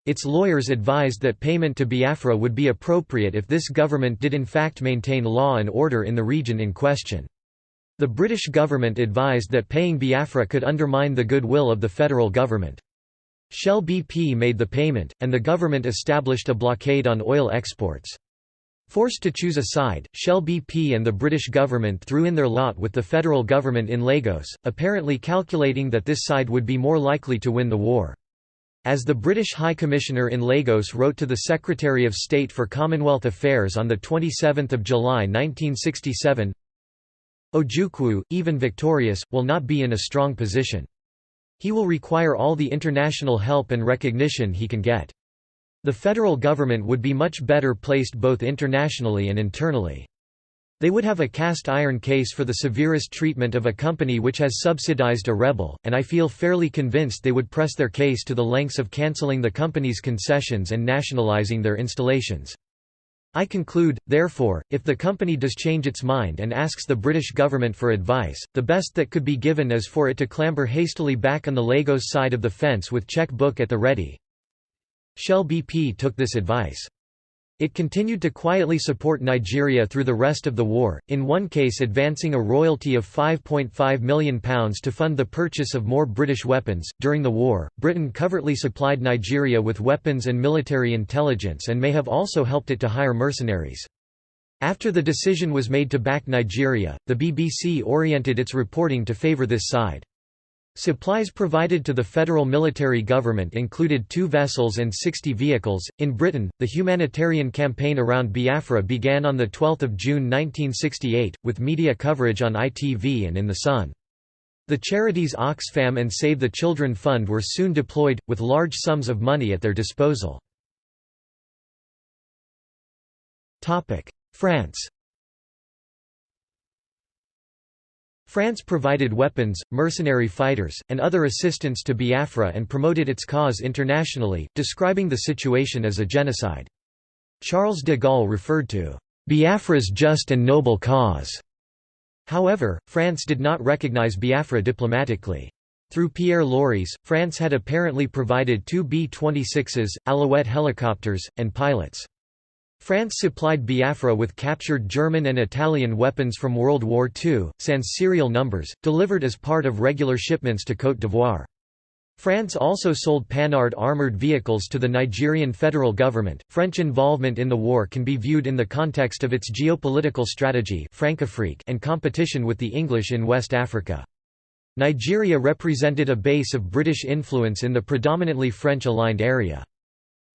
Its lawyers advised that payment to Biafra would be appropriate if this government did in fact maintain law and order in the region in question. The British government advised that paying Biafra could undermine the goodwill of the federal government. Shell BP made the payment, and the government established a blockade on oil exports. Forced to choose a side, Shell BP and the British government threw in their lot with the federal government in Lagos, apparently calculating that this side would be more likely to win the war. As the British High Commissioner in Lagos wrote to the Secretary of State for Commonwealth Affairs on 27 July 1967, Ojukwu, even victorious, will not be in a strong position. He will require all the international help and recognition he can get. The federal government would be much better placed both internationally and internally. They would have a cast-iron case for the severest treatment of a company which has subsidized a rebel, and I feel fairly convinced they would press their case to the lengths of cancelling the company's concessions and nationalizing their installations. I conclude, therefore, if the company does change its mind and asks the British government for advice, the best that could be given is for it to clamber hastily back on the Lagos side of the fence with cheque-book at the ready. Shell BP took this advice. It continued to quietly support Nigeria through the rest of the war, in one case advancing a royalty of £5.5 million to fund the purchase of more British weapons. During the war, Britain covertly supplied Nigeria with weapons and military intelligence and may have also helped it to hire mercenaries. After the decision was made to back Nigeria, the BBC oriented its reporting to favour this side. Supplies provided to the federal military government included 2 vessels and 60 vehicles. In Britain, the humanitarian campaign around Biafra began on 12 June 1968, with media coverage on ITV and in The Sun. The charities Oxfam and Save the Children Fund were soon deployed, with large sums of money at their disposal. France. France provided weapons, mercenary fighters, and other assistance to Biafra and promoted its cause internationally, describing the situation as a genocide. Charles de Gaulle referred to Biafra's just and noble cause. However, France did not recognize Biafra diplomatically. Through Pierre Loris, France had apparently provided 2 B-26s, Alouette helicopters, and pilots. France supplied Biafra with captured German and Italian weapons from World War II, sans serial numbers, delivered as part of regular shipments to Côte d'Ivoire. France also sold Panhard armoured vehicles to the Nigerian federal government. French involvement in the war can be viewed in the context of its geopolitical strategy and competition with the English in West Africa. Nigeria represented a base of British influence in the predominantly French-aligned area.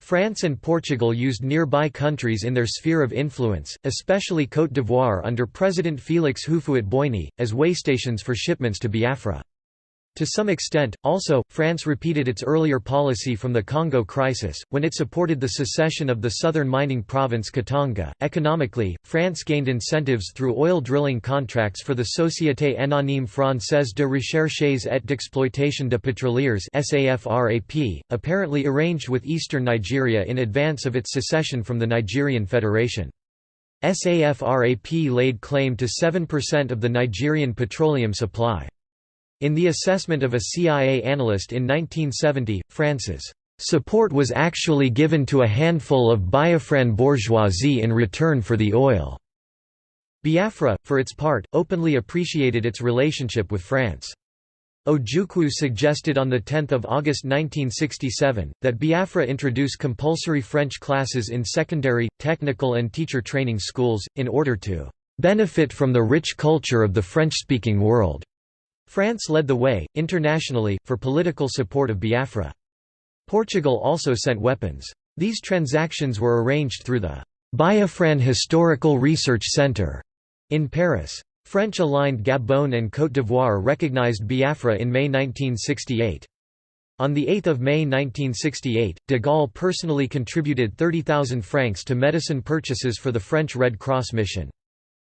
France and Portugal used nearby countries in their sphere of influence, especially Côte d'Ivoire under President Félix Houphouët-Boigny, as waystations for shipments to Biafra. To some extent, also, France repeated its earlier policy from the Congo crisis, when it supported the secession of the southern mining province Katanga. Economically, France gained incentives through oil drilling contracts for the Société Anonyme Française de Recherches et d'Exploitation de Pétroliers (SAFRAP), apparently arranged with eastern Nigeria in advance of its secession from the Nigerian Federation. SAFRAP laid claim to 7% of the Nigerian petroleum supply. In the assessment of a CIA analyst in 1970, France's support was actually given to a handful of Biafran bourgeoisie in return for the oil. Biafra, for its part, openly appreciated its relationship with France. Ojukwu suggested on 10 August 1967, that Biafra introduce compulsory French classes in secondary, technical and teacher training schools, in order to "benefit from the rich culture of the French-speaking world." France led the way, internationally, for political support of Biafra. Portugal also sent weapons. These transactions were arranged through the Biafran Historical Research Centre in Paris. French-aligned Gabon and Côte d'Ivoire recognized Biafra in May 1968. On 8 May 1968, de Gaulle personally contributed 30,000 francs to medicine purchases for the French Red Cross mission.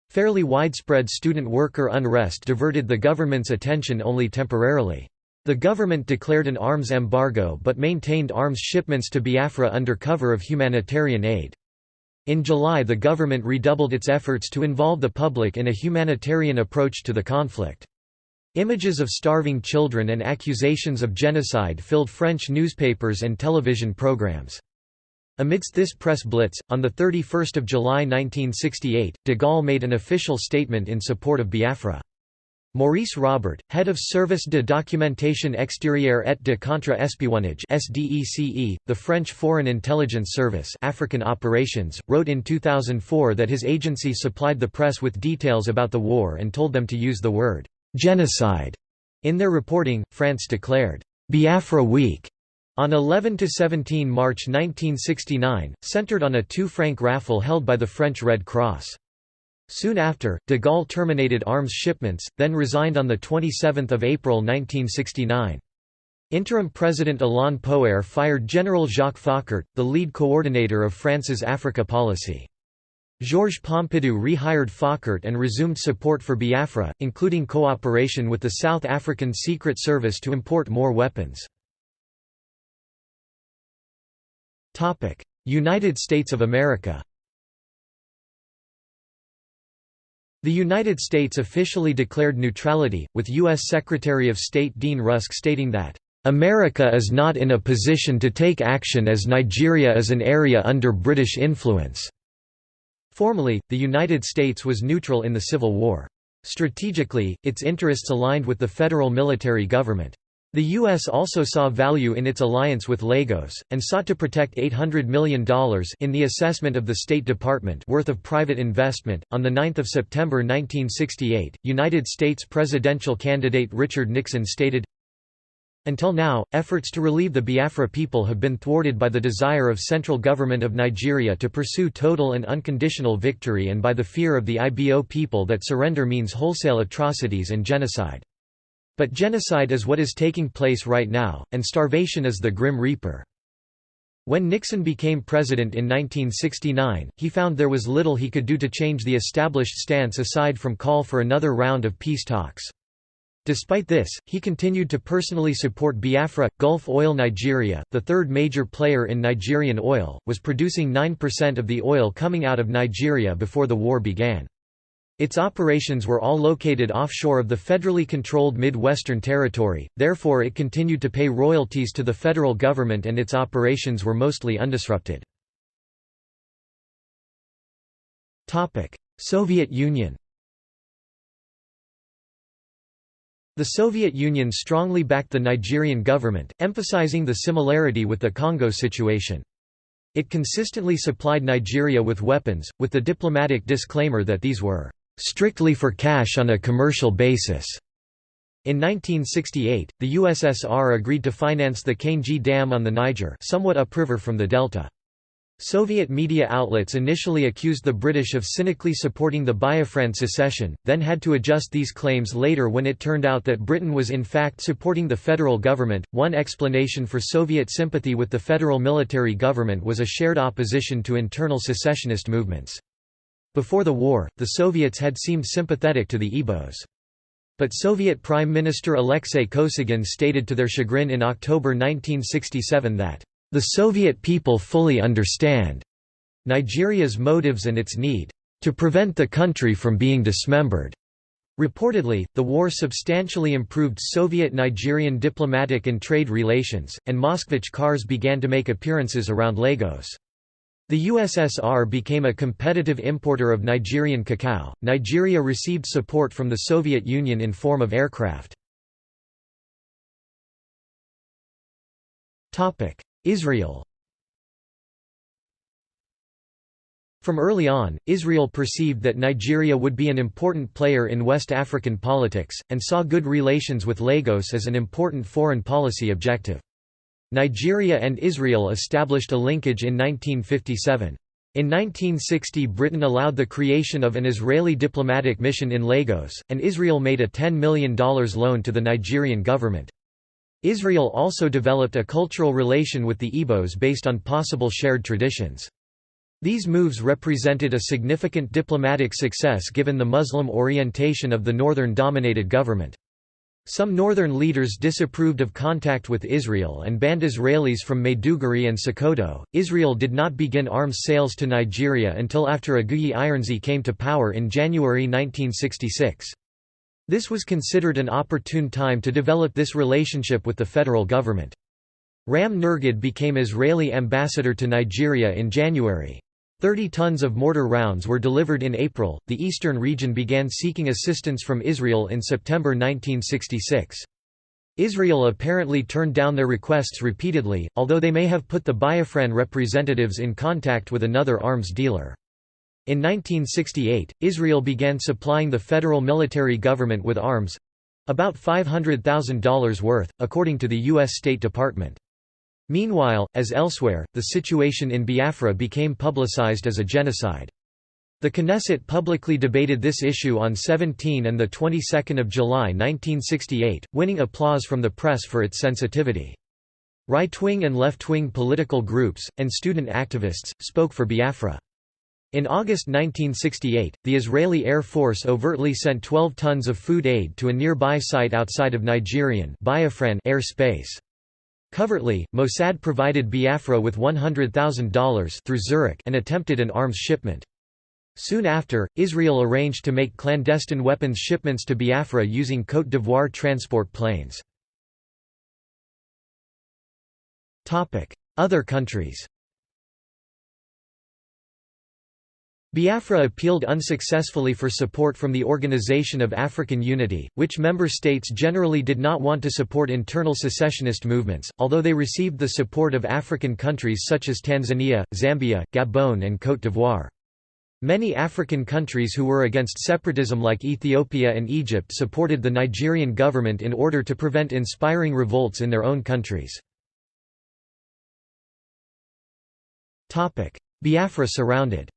Fairly widespread student worker unrest diverted the government's attention only temporarily. The government declared an arms embargo but maintained arms shipments to Biafra under cover of humanitarian aid. In July, the government redoubled its efforts to involve the public in a humanitarian approach to the conflict. Images of starving children and accusations of genocide filled French newspapers and television programs. Amidst this press blitz, on 31 July 1968, de Gaulle made an official statement in support of Biafra. Maurice Robert, head of Service de Documentation Extérieure et de Contre-Espionnage (SDECE), the French Foreign Intelligence Service African Operations, wrote in 2004 that his agency supplied the press with details about the war and told them to use the word «genocide» in their reporting. France declared «Biafra Week» on 11–17 March 1969, centered on a 2-franc raffle held by the French Red Cross. Soon after, de Gaulle terminated arms shipments, then resigned on 27 April 1969. Interim President Alain Poher fired General Jacques Foccart, the lead coordinator of France's Africa policy. Georges Pompidou rehired Foccart and resumed support for Biafra, including cooperation with the South African Secret Service to import more weapons. United States of America. The United States officially declared neutrality, with U.S. Secretary of State Dean Rusk stating that, "America is not in a position to take action as Nigeria is an area under British influence." Formally, the United States was neutral in the Civil War. Strategically, its interests aligned with the federal military government. The U.S. also saw value in its alliance with Lagos, and sought to protect $800 million in the assessment of the State Department worth of private investment. On 9 September 1968, United States presidential candidate Richard Nixon stated, "Until now, efforts to relieve the Biafra people have been thwarted by the desire of central government of Nigeria to pursue total and unconditional victory and by the fear of the IBO people that surrender means wholesale atrocities and genocide. But genocide is what is taking place right now, and starvation is the Grim Reaper." When Nixon became president in 1969, he found there was little he could do to change the established stance aside from call for another round of peace talks. Despite this, he continued to personally support Biafra. Gulf Oil Nigeria, the third major player in Nigerian oil, was producing 9% of the oil coming out of Nigeria before the war began. Its operations were all located offshore of the federally controlled Mid-Western Territory, therefore it continued to pay royalties to the federal government and its operations were mostly undisrupted. Soviet Union. The Soviet Union strongly backed the Nigerian government, emphasizing the similarity with the Congo situation. It consistently supplied Nigeria with weapons, with the diplomatic disclaimer that these were strictly for cash on a commercial basis. In 1968, the USSR agreed to finance the Kainji Dam on the Niger, somewhat upriver from the delta. Soviet media outlets initially accused the British of cynically supporting the Biafran secession, then had to adjust these claims later when it turned out that Britain was in fact supporting the federal government. One explanation for Soviet sympathy with the federal military government was a shared opposition to internal secessionist movements. Before the war, the Soviets had seemed sympathetic to the Igbos. But Soviet Prime Minister Alexei Kosygin stated to their chagrin in October 1967 that, "The Soviet people fully understand Nigeria's motives and its need to prevent the country from being dismembered." Reportedly, the war substantially improved Soviet-Nigerian diplomatic and trade relations, and Moskvich cars began to make appearances around Lagos. The USSR became a competitive importer of Nigerian cacao. Nigeria received support from the Soviet Union in form of aircraft. Topic: Israel. From early on, Israel perceived that Nigeria would be an important player in West African politics, and saw good relations with Lagos as an important foreign policy objective. Nigeria and Israel established a linkage in 1957. In 1960 Britain allowed the creation of an Israeli diplomatic mission in Lagos, and Israel made a $10 million loan to the Nigerian government. Israel also developed a cultural relation with the Igbos based on possible shared traditions. These moves represented a significant diplomatic success given the Muslim orientation of the northern-dominated government. Some northern leaders disapproved of contact with Israel and banned Israelis from Maiduguri and Sokoto. Israel did not begin arms sales to Nigeria until after Aguiyi Ironsi came to power in January 1966. This was considered an opportune time to develop this relationship with the federal government. Ram Nurgid became Israeli ambassador to Nigeria in January. 30 tons of mortar rounds were delivered in April. The eastern region began seeking assistance from Israel in September 1966. Israel apparently turned down their requests repeatedly, although they may have put the Biafran representatives in contact with another arms dealer. In 1968, Israel began supplying the federal military government with arms about $500,000 worth, according to the U.S. State Department. Meanwhile, as elsewhere, the situation in Biafra became publicized as a genocide. The Knesset publicly debated this issue on 17 and the 22nd of July 1968, winning applause from the press for its sensitivity. Right-wing and left-wing political groups, and student activists, spoke for Biafra. In August 1968, the Israeli Air Force overtly sent 12 tons of food aid to a nearby site outside of Nigerian Biafran air space. Covertly, Mossad provided Biafra with $100,000 through Zurich and attempted an arms shipment. Soon after, Israel arranged to make clandestine weapons shipments to Biafra using Côte d'Ivoire transport planes. Other countries. Biafra appealed unsuccessfully for support from the Organization of African Unity, which member states generally did not want to support internal secessionist movements, although they received the support of African countries such as Tanzania, Zambia, Gabon and Côte d'Ivoire. Many African countries who were against separatism like Ethiopia and Egypt supported the Nigerian government in order to prevent inspiring revolts in their own countries. Biafra surrounded.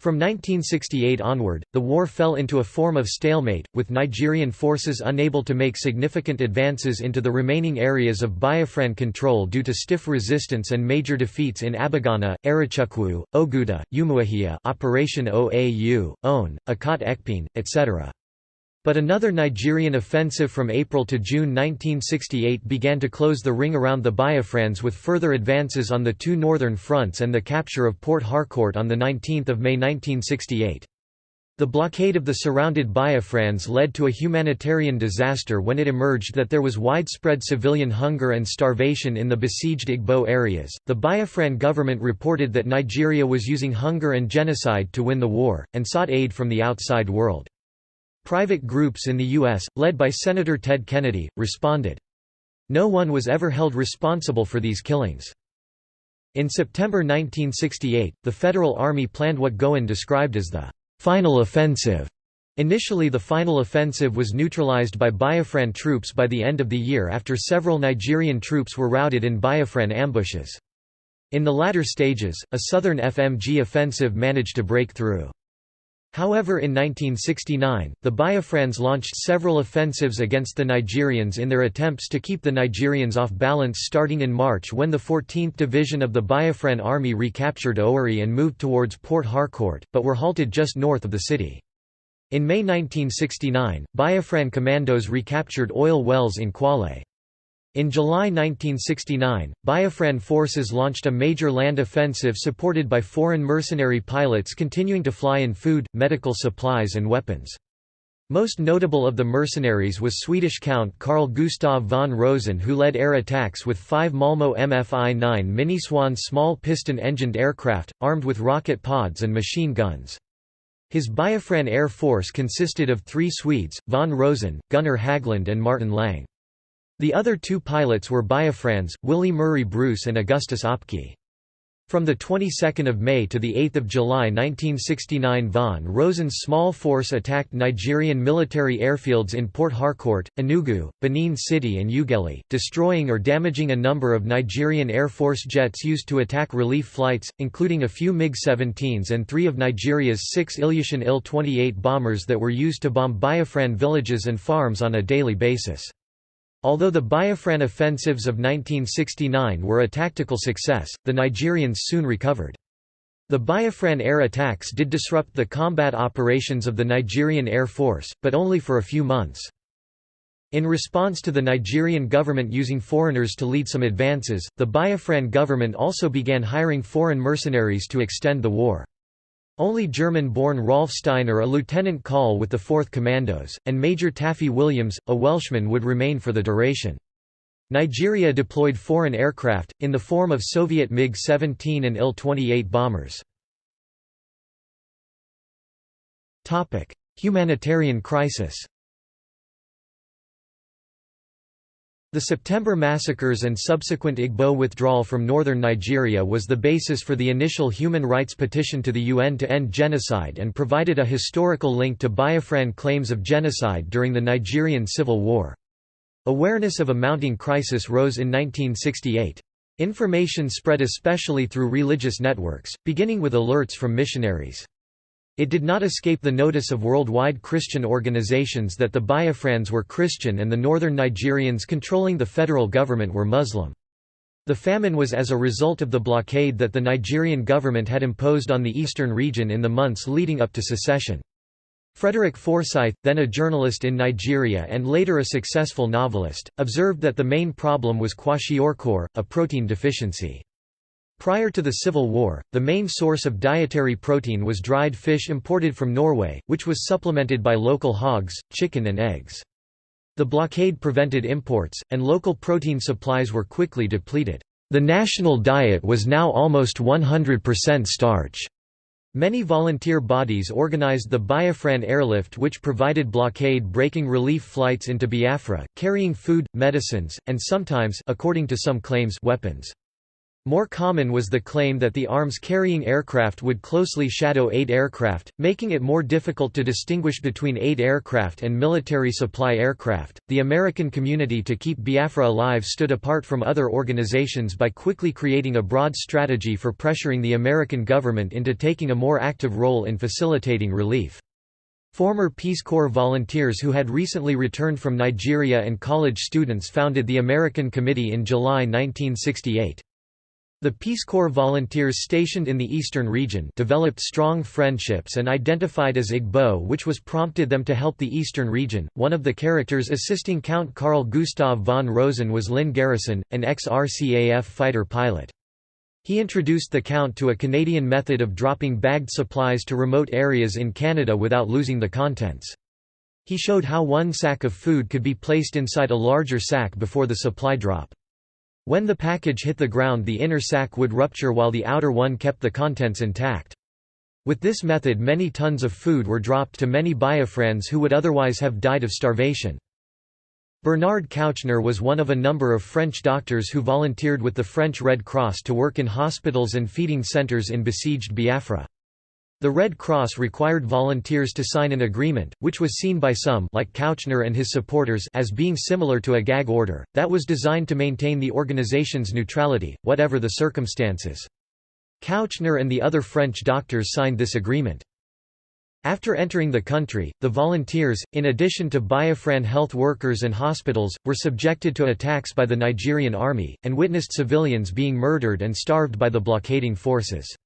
From 1968 onward, the war fell into a form of stalemate, with Nigerian forces unable to make significant advances into the remaining areas of Biafran control due to stiff resistance and major defeats in Abagana, Arachukwu, Oguta, Umuahia, Operation OAU, One, Akot Ekpene, etc. But another Nigerian offensive from April to June 1968 began to close the ring around the Biafrans with further advances on the two northern fronts and the capture of Port Harcourt on 19 May 1968. The blockade of the surrounded Biafrans led to a humanitarian disaster when it emerged that there was widespread civilian hunger and starvation in the besieged Igbo areas. The Biafran government reported that Nigeria was using hunger and genocide to win the war, and sought aid from the outside world. Private groups in the U.S., led by Senator Ted Kennedy, responded. No one was ever held responsible for these killings. In September 1968, the Federal Army planned what Goen described as the final offensive. Initially, the final offensive was neutralized by Biafran troops by the end of the year after several Nigerian troops were routed in Biafran ambushes. In the latter stages, a southern FMG offensive managed to break through. However, in 1969, the Biafrans launched several offensives against the Nigerians in their attempts to keep the Nigerians off balance, starting in March when the 14th Division of the Biafran Army recaptured Owerri and moved towards Port Harcourt, but were halted just north of the city. In May 1969, Biafran commandos recaptured oil wells in Kwale. In July 1969, Biafran forces launched a major land offensive supported by foreign mercenary pilots continuing to fly in food, medical supplies and weapons. Most notable of the mercenaries was Swedish Count Carl Gustav von Rosen, who led air attacks with 5 Malmo MFI-9 Miniswan small piston-engined aircraft, armed with rocket pods and machine guns. His Biafran Air Force consisted of 3 Swedes, von Rosen, Gunnar Haglund and Martin Lang. The other 2 pilots were Biafrans, Willie Murray Bruce and Augustus Opke. From the 22nd of May to the 8th of July 1969, von Rosen's small force attacked Nigerian military airfields in Port Harcourt, Enugu, Benin City and Ughelli, destroying or damaging a number of Nigerian Air Force jets used to attack relief flights, including a few MiG-17s and 3 of Nigeria's 6 Ilyushin Il-28 bombers that were used to bomb Biafran villages and farms on a daily basis. Although the Biafran offensives of 1969 were a tactical success, the Nigerians soon recovered. The Biafran air attacks did disrupt the combat operations of the Nigerian Air Force, but only for a few months. In response to the Nigerian government using foreigners to lead some advances, the Biafran government also began hiring foreign mercenaries to extend the war. Only German-born Rolf Steiner, a lieutenant call with the 4th Commandos, and Major Taffy Williams, a Welshman, would remain for the duration. Nigeria deployed foreign aircraft, in the form of Soviet MiG-17 and Il-28 bombers. Humanitarian crisis. The September massacres and subsequent Igbo withdrawal from northern Nigeria was the basis for the initial human rights petition to the UN to end genocide and provided a historical link to Biafran claims of genocide during the Nigerian Civil War. Awareness of a mounting crisis rose in 1968. Information spread especially through religious networks, beginning with alerts from missionaries. It did not escape the notice of worldwide Christian organizations that the Biafrans were Christian and the northern Nigerians controlling the federal government were Muslim. The famine was as a result of the blockade that the Nigerian government had imposed on the eastern region in the months leading up to secession. Frederick Forsyth, then a journalist in Nigeria and later a successful novelist, observed that the main problem was kwashiorkor, a protein deficiency. Prior to the Civil War, the main source of dietary protein was dried fish imported from Norway, which was supplemented by local hogs, chicken and eggs. The blockade prevented imports, and local protein supplies were quickly depleted. The national diet was now almost 100% starch. Many volunteer bodies organized the Biafran Airlift, which provided blockade-breaking relief flights into Biafra, carrying food, medicines, and sometimes, according to some claims, weapons. More common was the claim that the arms-carrying aircraft would closely shadow aid aircraft, making it more difficult to distinguish between aid aircraft and military supply aircraft. The American community to keep Biafra alive stood apart from other organizations by quickly creating a broad strategy for pressuring the American government into taking a more active role in facilitating relief. Former Peace Corps volunteers who had recently returned from Nigeria and college students founded the American Committee in July 1968. The Peace Corps volunteers stationed in the eastern region developed strong friendships and identified as Igbo, which was prompted them to help the eastern region. One of the characters assisting Count Carl Gustav von Rosen was Lynn Garrison, an ex-RCAF fighter pilot. He introduced the Count to a Canadian method of dropping bagged supplies to remote areas in Canada without losing the contents. He showed how one sack of food could be placed inside a larger sack before the supply drop. When the package hit the ground, the inner sack would rupture while the outer one kept the contents intact. With this method, many tons of food were dropped to many Biafrans who would otherwise have died of starvation. Bernard Kouchner was one of a number of French doctors who volunteered with the French Red Cross to work in hospitals and feeding centers in besieged Biafra. The Red Cross required volunteers to sign an agreement, which was seen by some, like Kouchner and his supporters, as being similar to a gag order, that was designed to maintain the organization's neutrality, whatever the circumstances. Kouchner and the other French doctors signed this agreement. After entering the country, the volunteers, in addition to Biafran health workers and hospitals, were subjected to attacks by the Nigerian army, and witnessed civilians being murdered and starved by the blockading forces.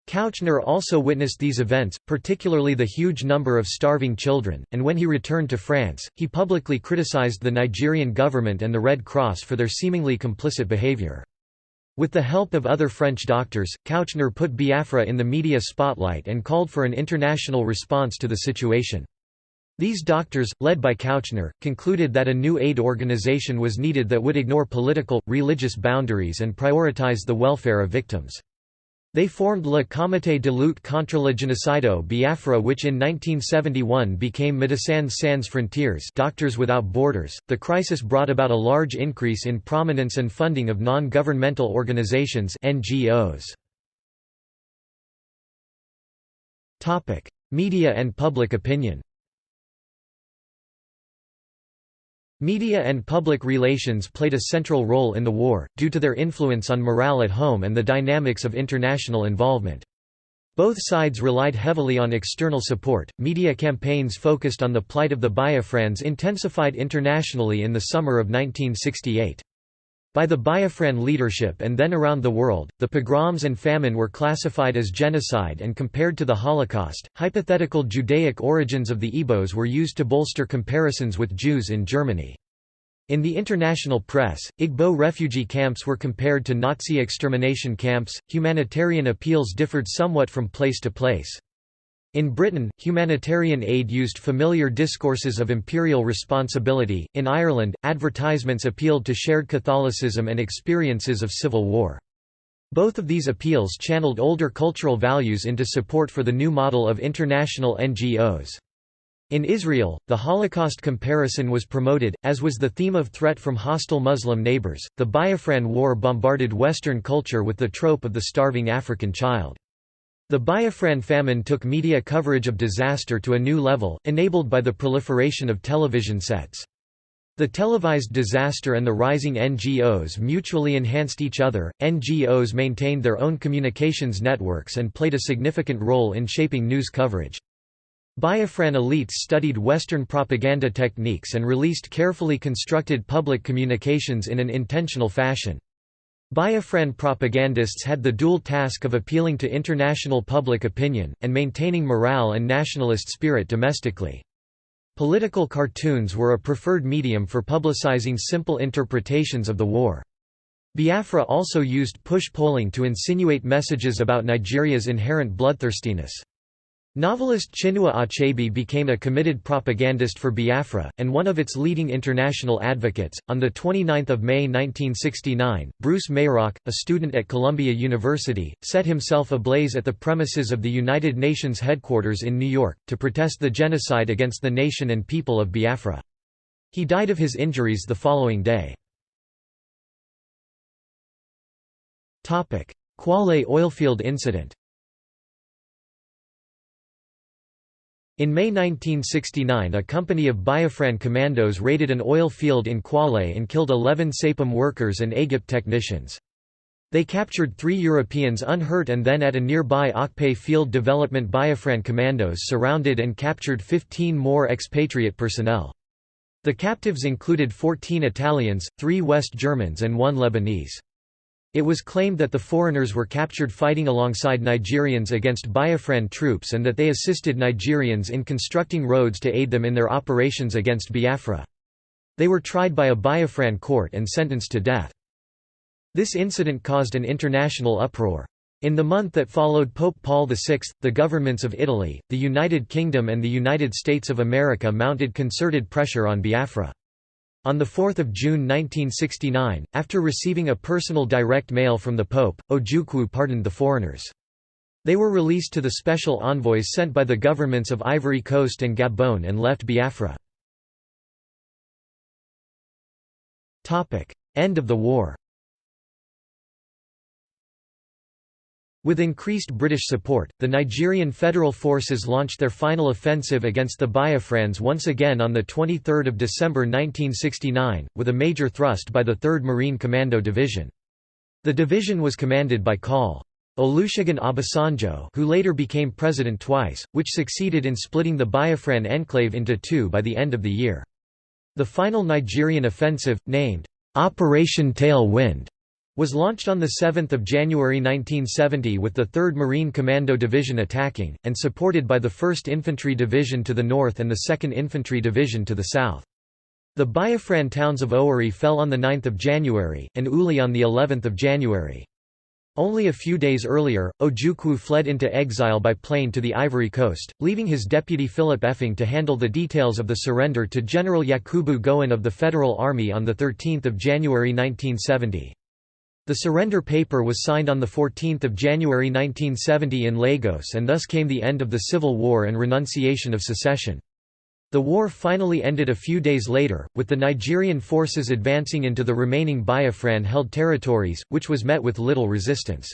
Kouchner also witnessed these events, particularly the huge number of starving children, and when he returned to France, he publicly criticized the Nigerian government and the Red Cross for their seemingly complicit behavior. With the help of other French doctors, Kouchner put Biafra in the media spotlight and called for an international response to the situation. These doctors, led by Kouchner, concluded that a new aid organization was needed that would ignore political, religious boundaries and prioritize the welfare of victims. They formed Le Comité de lutte contre le génocide Biafra, which in 1971 became Médecins Sans Frontières, Doctors Without Borders. The crisis brought about a large increase in prominence and funding of non-governmental organizations (NGOs). Topic: Media and public opinion. Media and public relations played a central role in the war, due to their influence on morale at home and the dynamics of international involvement. Both sides relied heavily on external support. Media campaigns focused on the plight of the Biafrans intensified internationally in the summer of 1968. By the Biafran leadership and then around the world, the pogroms and famine were classified as genocide and compared to the Holocaust. Hypothetical Judaic origins of the Igbos were used to bolster comparisons with Jews in Germany. In the international press, Igbo refugee camps were compared to Nazi extermination camps. Humanitarian appeals differed somewhat from place to place. In Britain, humanitarian aid used familiar discourses of imperial responsibility. In Ireland, advertisements appealed to shared Catholicism and experiences of civil war. Both of these appeals channeled older cultural values into support for the new model of international NGOs. In Israel, the Holocaust comparison was promoted, as was the theme of threat from hostile Muslim neighbors. The Biafran War bombarded Western culture with the trope of the starving African child. The Biafran famine took media coverage of disaster to a new level, enabled by the proliferation of television sets. The televised disaster and the rising NGOs mutually enhanced each other. NGOs maintained their own communications networks and played a significant role in shaping news coverage. Biafran elites studied Western propaganda techniques and released carefully constructed public communications in an intentional fashion. Biafran propagandists had the dual task of appealing to international public opinion, and maintaining morale and nationalist spirit domestically. Political cartoons were a preferred medium for publicizing simple interpretations of the war. Biafra also used push polling to insinuate messages about Nigeria's inherent bloodthirstiness. Novelist Chinua Achebe became a committed propagandist for Biafra, and one of its leading international advocates. On 29 May 1969, Bruce Mayrock, a student at Columbia University, set himself ablaze at the premises of the United Nations headquarters in New York, to protest the genocide against the nation and people of Biafra. He died of his injuries the following day. Kwale oilfield incident. In May 1969, a company of Biafran commandos raided an oil field in Kwale and killed 11 SAPAM workers and AGIP technicians. They captured 3 Europeans unhurt, and then at a nearby Akpe field development Biafran commandos surrounded and captured 15 more expatriate personnel. The captives included 14 Italians, 3 West Germans and 1 Lebanese. It was claimed that the foreigners were captured fighting alongside Nigerians against Biafran troops and that they assisted Nigerians in constructing roads to aid them in their operations against Biafra. They were tried by a Biafran court and sentenced to death. This incident caused an international uproar. In the month that followed Pope Paul VI, the governments of Italy, the United Kingdom and the United States of America mounted concerted pressure on Biafra. On 4 June 1969, after receiving a personal direct mail from the Pope, Ojukwu pardoned the foreigners. They were released to the special envoys sent by the governments of Ivory Coast and Gabon and left Biafra. End of the war. With increased British support, the Nigerian Federal Forces launched their final offensive against the Biafrans once again on 23 December 1969, with a major thrust by the 3rd Marine Commando Division. The division was commanded by Col. Olusegun Obasanjo, who later became president twice, which succeeded in splitting the Biafran enclave into two by the end of the year. The final Nigerian offensive, named Operation Tail Wind, was launched on 7 January 1970 with the 3rd Marine Commando Division attacking, and supported by the 1st Infantry Division to the north and the 2nd Infantry Division to the south. The Biafran towns of Owerri fell on 9 January, and Uli on of January. Only a few days earlier, Ojukwu fled into exile by plane to the Ivory Coast, leaving his deputy Philip Effing to handle the details of the surrender to General Yakubu Gowon of the Federal Army on 13 January 1970. The surrender paper was signed on 14 January 1970 in Lagos, and thus came the end of the Civil War and renunciation of secession. The war finally ended a few days later, with the Nigerian forces advancing into the remaining Biafran-held territories, which was met with little resistance.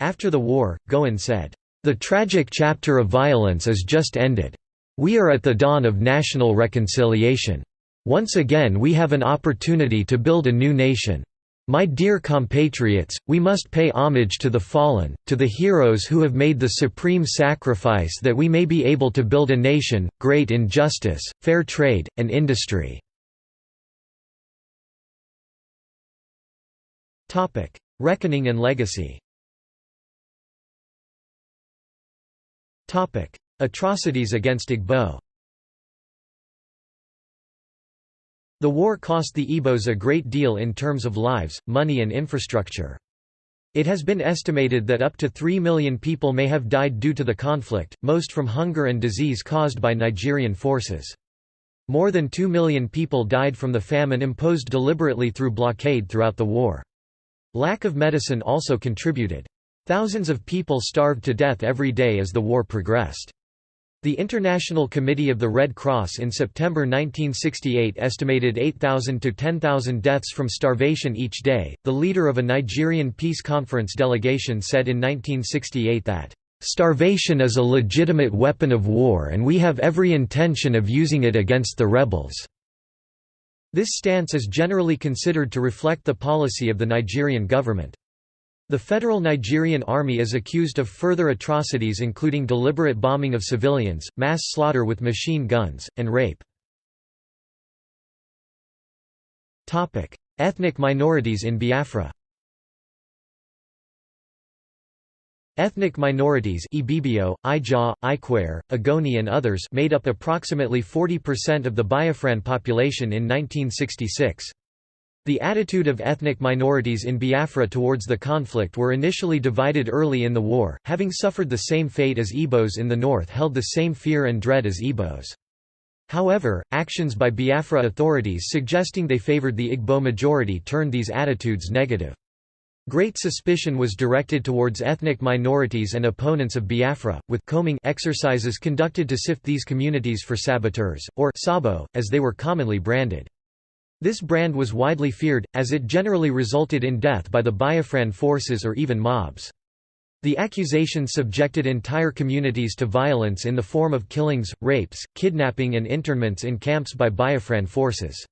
After the war, Gowon said, "The tragic chapter of violence is just ended. We are at the dawn of national reconciliation. Once again we have an opportunity to build a new nation. My dear compatriots, we must pay homage to the fallen, to the heroes who have made the supreme sacrifice that we may be able to build a nation, great in justice, fair trade, and industry." Reckoning and legacy. Atrocities against Igbo. The war cost the Igbos a great deal in terms of lives, money and infrastructure. It has been estimated that up to 3 million people may have died due to the conflict, most from hunger and disease caused by Nigerian forces. More than 2 million people died from the famine imposed deliberately through blockade throughout the war. Lack of medicine also contributed. Thousands of people starved to death every day as the war progressed. The International Committee of the Red Cross in September 1968 estimated 8,000 to 10,000 deaths from starvation each day. The leader of a Nigerian peace conference delegation said in 1968 that, "Starvation is a legitimate weapon of war and we have every intention of using it against the rebels." This stance is generally considered to reflect the policy of the Nigerian government. The Federal Nigerian Army is accused of further atrocities including deliberate bombing of civilians, mass slaughter with machine guns, and rape. Ethnic minorities in Biafra. Ethnic minorities Ibibio, Ijaw, Ikwer, Agoni and others made up approximately 40% of the Biafran population in 1966. The attitude of ethnic minorities in Biafra towards the conflict were initially divided early in the war, having suffered the same fate as Igbos in the north held the same fear and dread as Igbos. However, actions by Biafra authorities suggesting they favored the Igbo majority turned these attitudes negative. Great suspicion was directed towards ethnic minorities and opponents of Biafra, with combing exercises conducted to sift these communities for saboteurs, or Sabo, as they were commonly branded. This brand was widely feared, as it generally resulted in death by the Biafran forces or even mobs. The accusations subjected entire communities to violence in the form of killings, rapes, kidnapping and internments in camps by Biafran forces.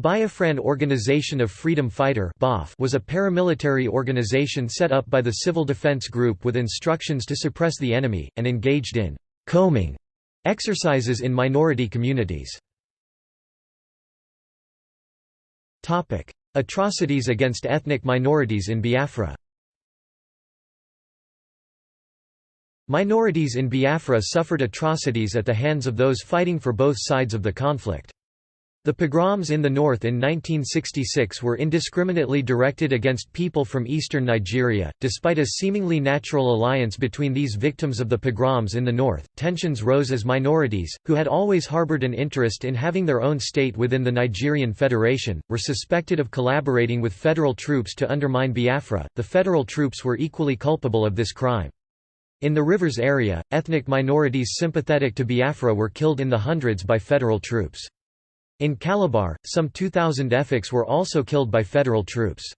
Biafran Organization of Freedom Fighter was a paramilitary organization set up by the Civil Defense Group with instructions to suppress the enemy, and engaged in «combing» exercises in minority communities. Atrocities against ethnic minorities in Biafra. Minorities in Biafra suffered atrocities at the hands of those fighting for both sides of the conflict. The pogroms in the north in 1966 were indiscriminately directed against people from eastern Nigeria. Despite a seemingly natural alliance between these victims of the pogroms in the north, tensions rose as minorities, who had always harbored an interest in having their own state within the Nigerian Federation, were suspected of collaborating with federal troops to undermine Biafra. The federal troops were equally culpable of this crime. In the Rivers area, ethnic minorities sympathetic to Biafra were killed in the hundreds by federal troops. In Calabar, some 2,000 Efiks were also killed by federal troops.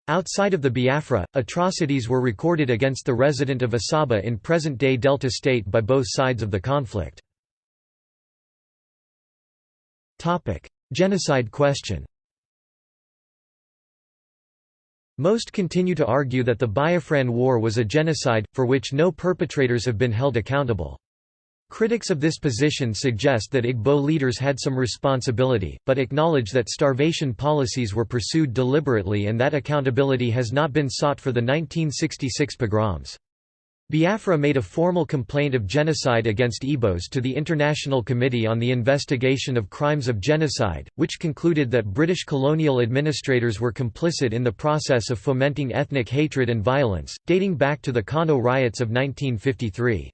Outside of the Biafra, atrocities were recorded against the resident of Asaba in present-day Delta State by both sides of the conflict. Genocide question. Most continue to argue that the Biafran War was a genocide, for which no perpetrators have been held accountable. Critics of this position suggest that Igbo leaders had some responsibility, but acknowledge that starvation policies were pursued deliberately and that accountability has not been sought for the 1966 pogroms. Biafra made a formal complaint of genocide against Igbos to the International Committee on the Investigation of Crimes of Genocide, which concluded that British colonial administrators were complicit in the process of fomenting ethnic hatred and violence, dating back to the Kano riots of 1953.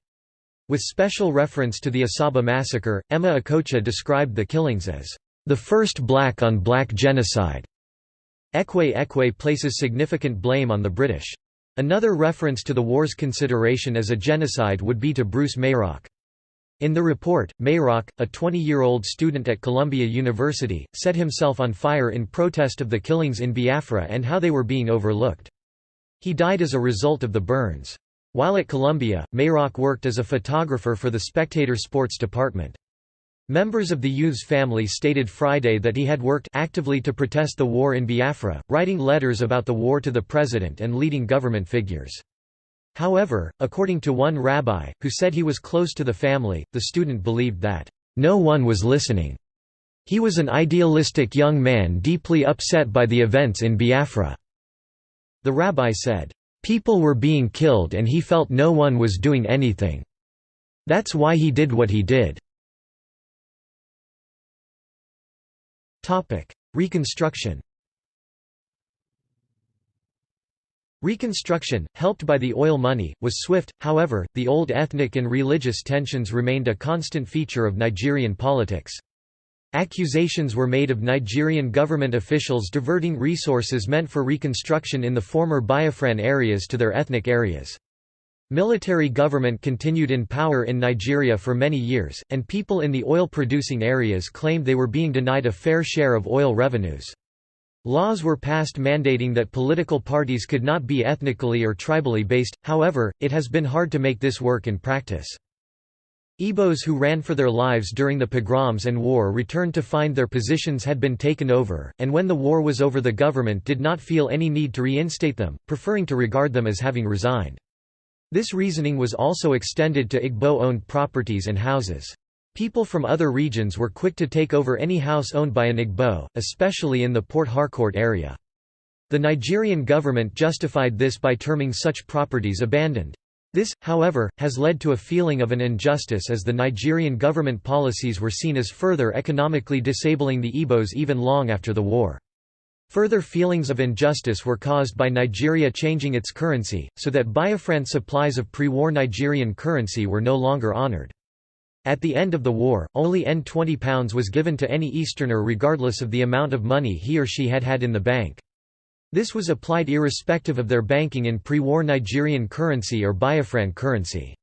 With special reference to the Asaba massacre, Emma Okocha described the killings as the first black-on-black genocide. Ekwe places significant blame on the British. Another reference to the war's consideration as a genocide would be to Bruce Mayrock. In the report, Mayrock, a 20-year-old student at Columbia University, set himself on fire in protest of the killings in Biafra and how they were being overlooked. He died as a result of the burns. While at Columbia, Mayrock worked as a photographer for the Spectator Sports Department. Members of the youth's family stated Friday that he had worked actively to protest the war in Biafra, writing letters about the war to the president and leading government figures. However, according to one rabbi, who said he was close to the family, the student believed that, "No one was listening. He was an idealistic young man deeply upset by the events in Biafra." The rabbi said, "People were being killed and he felt no one was doing anything. That's why he did what he did." Reconstruction. Reconstruction, helped by the oil money, was swift. However, the old ethnic and religious tensions remained a constant feature of Nigerian politics. Accusations were made of Nigerian government officials diverting resources meant for reconstruction in the former Biafran areas to their ethnic areas. Military government continued in power in Nigeria for many years, and people in the oil-producing areas claimed they were being denied a fair share of oil revenues. Laws were passed mandating that political parties could not be ethnically or tribally based, however, it has been hard to make this work in practice. Igbos who ran for their lives during the pogroms and war returned to find their positions had been taken over, and when the war was over the government did not feel any need to reinstate them, preferring to regard them as having resigned. This reasoning was also extended to Igbo-owned properties and houses. People from other regions were quick to take over any house owned by an Igbo, especially in the Port Harcourt area. The Nigerian government justified this by terming such properties abandoned. This, however, has led to a feeling of an injustice as the Nigerian government policies were seen as further economically disabling the Igbos even long after the war. Further feelings of injustice were caused by Nigeria changing its currency, so that Biafran supplies of pre-war Nigerian currency were no longer honored. At the end of the war, only £20 was given to any Easterner regardless of the amount of money he or she had had in the bank. This was applied irrespective of their banking in pre-war Nigerian currency or Biafran currency.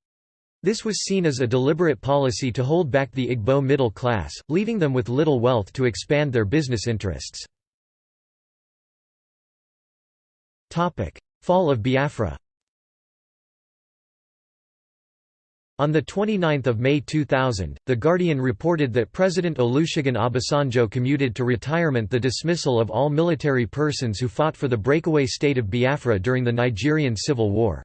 This was seen as a deliberate policy to hold back the Igbo middle class, leaving them with little wealth to expand their business interests. Fall of Biafra. On 29 May 2000, The Guardian reported that President Olusegun Obasanjo commuted to retirement the dismissal of all military persons who fought for the breakaway state of Biafra during the Nigerian Civil War.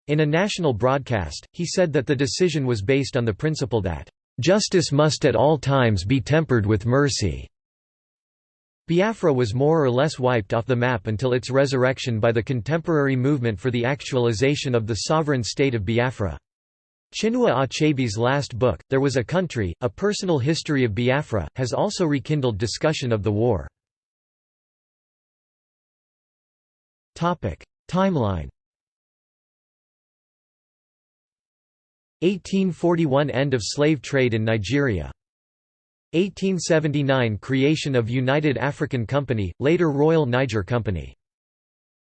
In a national broadcast, he said that the decision was based on the principle that, "Justice must at all times be tempered with mercy." Biafra was more or less wiped off the map until its resurrection by the contemporary movement for the actualization of the sovereign state of Biafra. Chinua Achebe's last book, There Was a Country, A Personal History of Biafra, has also rekindled discussion of the war. Timeline. 1841 – End of slave trade in Nigeria. 1879 – Creation of United African Company, later Royal Niger Company.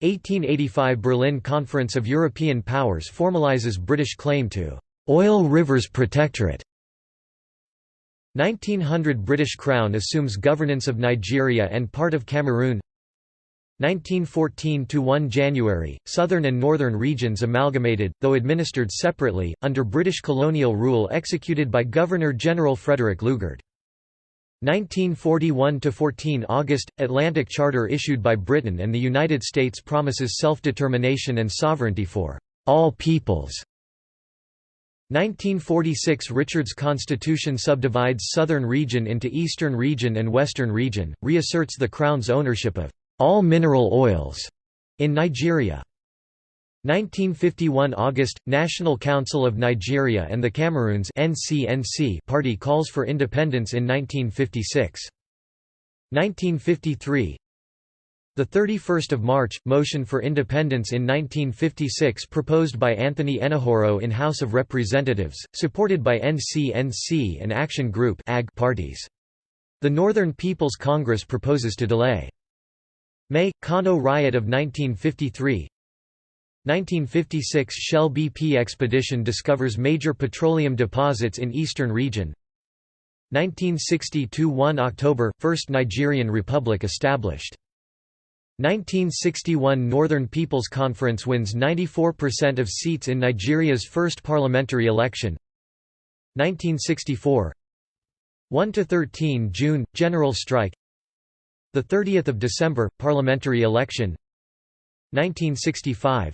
1885 – Berlin Conference of European Powers formalizes British claim to «Oil Rivers Protectorate». 1900 – British Crown assumes governance of Nigeria and part of Cameroon. 1914 – 1 January, southern and northern regions amalgamated, though administered separately, under British colonial rule executed by Governor-General Frederick Lugard. 1941 – 14 August – Atlantic Charter issued by Britain and the United States promises self-determination and sovereignty for all peoples. 1946 – Richard's Constitution subdivides Southern Region into Eastern Region and Western Region, reasserts the Crown's ownership of all mineral oils in Nigeria. 1951 August – National Council of Nigeria and the Cameroons party calls for independence in 1956. 1953 The 31st of March – Motion for independence in 1956 proposed by Anthony Enahoro in House of Representatives, supported by NCNC and Action Group parties. The Northern People's Congress proposes to delay. May – Kano riot of 1953. 1956 Shell BP expedition discovers major petroleum deposits in Eastern Region. 1960 – 1 October – First Nigerian Republic established. 1961 Northern People's Conference wins 94% of seats in Nigeria's first parliamentary election. 1964 1–13 June – General strike. 30 December – Parliamentary election. 1965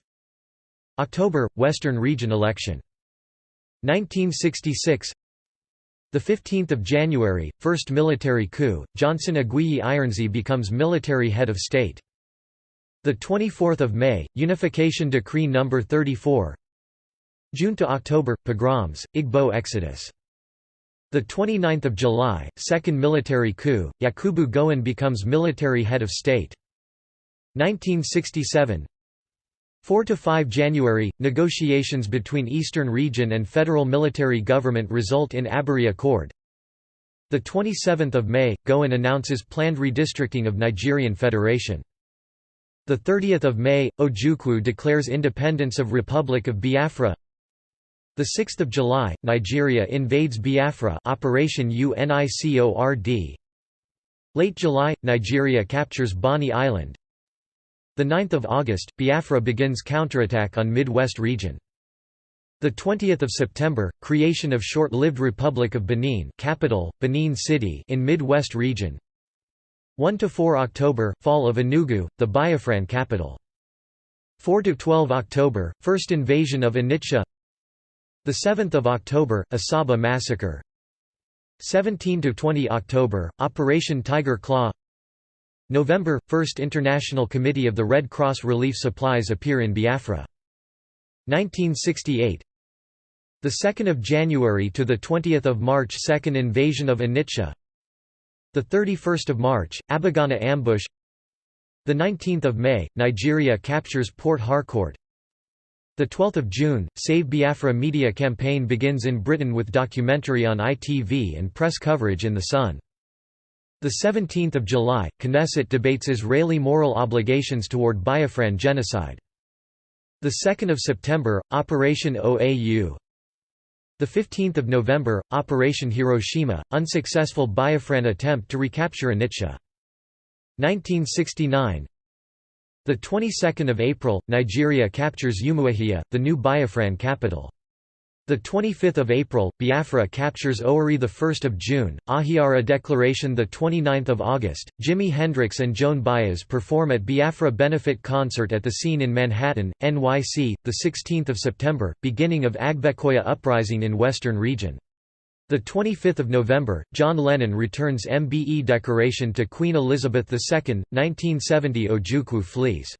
October – Western Region election. 1966 15 January – First military coup, Johnson Aguiyi Ironsi becomes military head of state. 24 May – Unification Decree No. 34. June to October – Pogroms, Igbo exodus. 29 July – Second military coup, Yakubu Gowon becomes military head of state. 1967 4–5 January – Negotiations between Eastern Region and federal military government result in Aburi Accord. 27 May – Gowon announces planned redistricting of Nigerian Federation. 30 May – Ojukwu declares independence of Republic of Biafra. 6 July – Nigeria invades Biafra Operation UNICORD. Late July – Nigeria captures Bonny Island. 9 August – Biafra begins counterattack on Midwest region. 20 September – Creation of short-lived Republic of Benin capital, Benin City in Midwest region. 1–4 October – Fall of Enugu, the Biafran capital. 4–12 October – First invasion of Onitsha. 7 October – Asaba massacre. 17–20 October – Operation Tiger Claw. November – First International Committee of the Red Cross relief supplies appear in Biafra. 1968 The 2nd of January to the 20th of March – Second invasion of Onitsha. The 31st of March – Abagana ambush. The 19th of May – Nigeria captures Port Harcourt. The 12th of June – Save Biafra media campaign begins in Britain with documentary on ITV and press coverage in The Sun. The 17th of July – Knesset debates Israeli moral obligations toward Biafran genocide. The 2nd of September – Operation OAU. The 15th of November – Operation Hiroshima – unsuccessful Biafran attempt to recapture Onitsha. 1969 The 22nd of April – Nigeria captures Umuahia, the new Biafran capital. The 25th of April – Biafra captures Owerri. The 1st of June – Ahiara Declaration. The 29th of August – Jimi Hendrix and Joan Baez perform at Biafra benefit concert at the Scene in Manhattan, NYC. The 16th of September – Beginning of Agbekoya uprising in Western region. The 25th of November, John Lennon returns MBE decoration to Queen Elizabeth II, 1970. Ojukwu flees.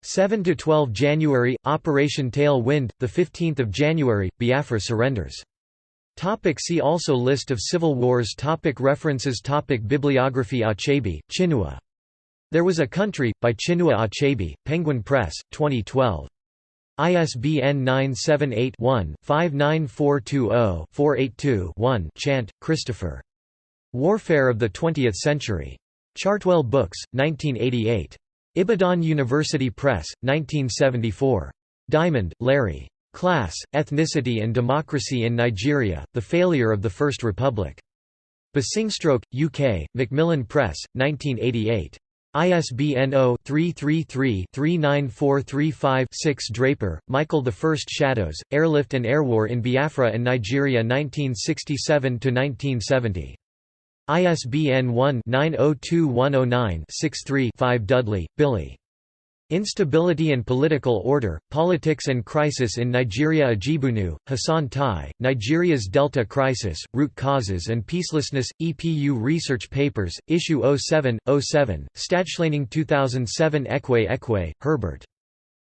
7 to 12 January, Operation Tail Wind. The 15th of January, Biafra surrenders. See also List of civil wars. References. Bibliography. Achebe, Chinua. There Was a Country, by Chinua Achebe, Penguin Press, 2012. ISBN 978-1-59420-482-1. Chant, Christopher. Warfare of the Twentieth Century. Chartwell Books, 1988. Ibadan University Press, 1974. Diamond, Larry. Class, Ethnicity and Democracy in Nigeria, The Failure of the First Republic. Basingstoke, UK, Macmillan Press, 1988. ISBN 0-333-39435-6. Draper, Michael. The First Shadows, Airlift and Airwar in Biafra and Nigeria 1967–1970. ISBN 1-902109-63-5. Dudley, Billy. Instability and Political Order, Politics and Crisis in Nigeria. Ajibunu, Hassan Tai, Nigeria's Delta Crisis, Root Causes and Peacelessness, EPU Research Papers, Issue 07-07, Stadschleining 2007. Ekwe, Herbert.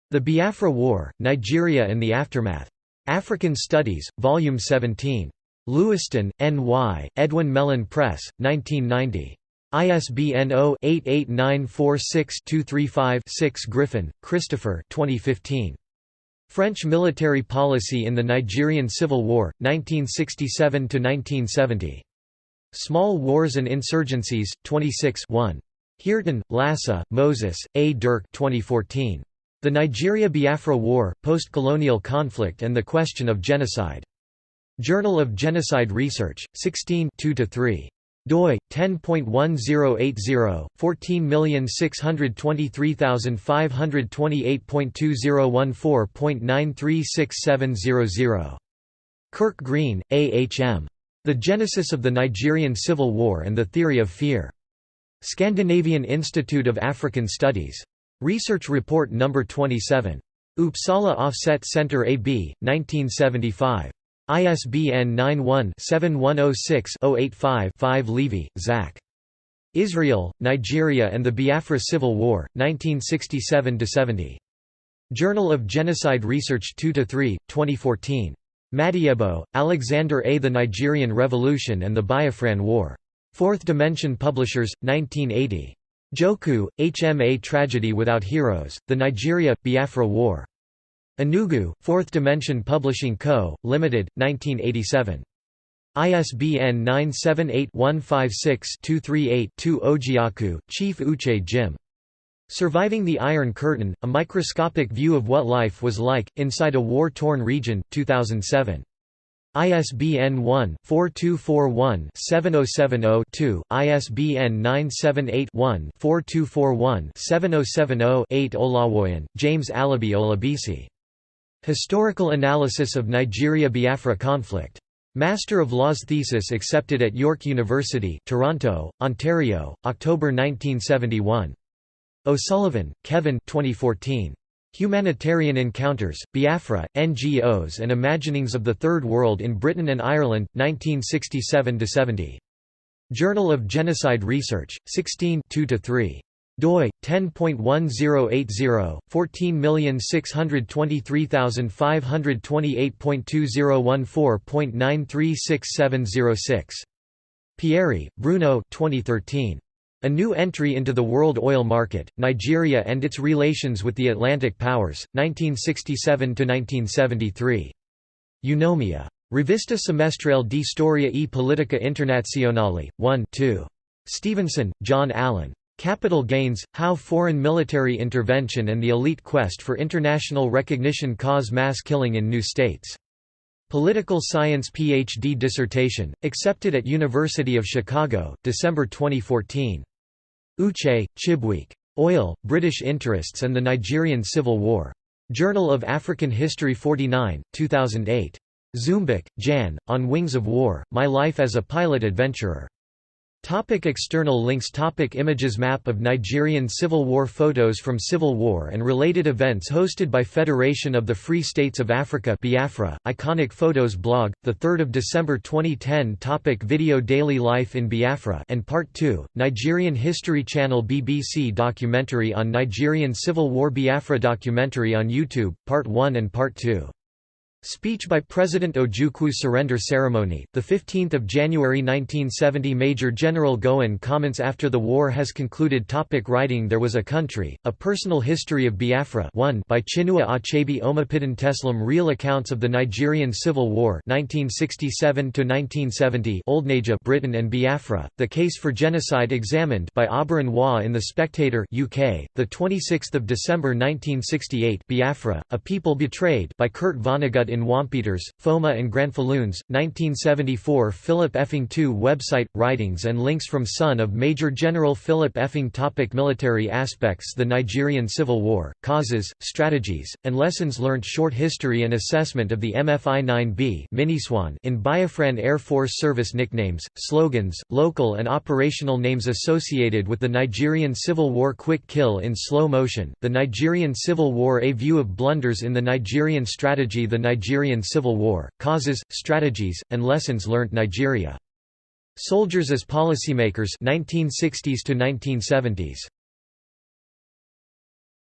The Biafra War, Nigeria and the Aftermath. African Studies, Volume 17. Lewiston, N.Y., Edwin Mellon Press, 1990. ISBN 0-88946-235-6. Griffin, Christopher. 2015. French Military Policy in the Nigerian Civil War, 1967–1970. Small Wars and Insurgencies, 26 1. Hearton, Lassa, Moses, A. Dirk. 2014. The Nigeria–Biafra War, Post-Colonial Conflict and the Question of Genocide. Journal of Genocide Research, 16 2–3. doi 10.1080 14623528.2014.9367000. Kirk Green, A. H. M. The Genesis of the Nigerian Civil War and the Theory of Fear. Scandinavian Institute of African Studies. Research Report No. 27. Uppsala Offset Center AB, 1975. ISBN 91-7106-085-5. Levy, Zach. Israel, Nigeria and the Biafra Civil War, 1967–70. Journal of Genocide Research 2–3, 2014. Madiebo, Alexander A. The Nigerian Revolution and the Biafran War. Fourth Dimension Publishers, 1980. Joku, H. M. A Tragedy Without Heroes, The Nigeria–Biafra War. Enugu, Fourth Dimension Publishing Co., Limited, 1987. ISBN 978-156-238-2. Ojiaku, Chief Uche Jim. Surviving the Iron Curtain, A Microscopic View of What Life Was Like, Inside a War-Torn Region, 2007. ISBN 1-4241-7070-2, ISBN 978-1-4241-7070-8. Olawoyan, James Alabi Olabisi. Historical Analysis of Nigeria–Biafra Conflict. Master of Laws thesis accepted at York University, Toronto, Ontario, October 1971. O'Sullivan, Kevin. 2014. Humanitarian Encounters, Biafra, NGOs and Imaginings of the Third World in Britain and Ireland, 1967–70. Journal of Genocide Research, 16 2–3. doi 10.1080 14635528.2014.9367006. Pieri, Bruno. 2013. A New Entry into the World Oil Market, Nigeria and Its Relations with the Atlantic Powers, 1967–1973. Eunomia. Rivista Semestrale di Storia e Politica Internazionale, 1 2. Stevenson, John Allen. Capital Gains, How Foreign Military Intervention and the Elite Quest for International Recognition Cause Mass Killing in New States. Political Science Ph.D. dissertation, accepted at University of Chicago, December 2014. Uche, Chibweek. Oil, British Interests and the Nigerian Civil War. Journal of African History 49, 2008. Zumbik, Jan, On Wings of War, My Life as a Pilot Adventurer. External links. Images. Map of Nigerian Civil War. Photos from Civil War and related events hosted by Federation of the Free States of Africa Biafra. Iconic photos. Blog, 3 December 2010. Video. Daily life in Biafra and Part 2, Nigerian History Channel. BBC documentary on Nigerian Civil War. Biafra documentary on YouTube, Part 1 and Part 2. Speech by President Ojukwu. Surrender ceremony, 15 January 1970. Major General Gowon comments after the war has concluded. Writing. There was a country, a personal history of Biafra 1 by Chinua Achebe. Omapidon Teslim. Real accounts of the Nigerian Civil War 1967–1970. Old Naija, Britain and Biafra, the case for genocide examined by Oberon Waugh in The Spectator UK, 26 December 1968. Biafra, a people betrayed by Kurt Vonnegut in Wampeters, Foma and Granfalloons, 1974. Philip Effing. 2 Website, writings and links from son of Major General Philip Effing. Military aspects. The Nigerian Civil War, causes, strategies, and lessons learnt. Short history and assessment of the MFI-9B Miniswan in Biafran Air Force Service. Nicknames, slogans, local and operational names associated with the Nigerian Civil War. Quick kill in slow motion. The Nigerian Civil War. A view of blunders in the Nigerian strategy. The Nigerian Civil War, causes, strategies, and lessons learnt. Nigeria. Soldiers as policymakers 1960s to 1970s.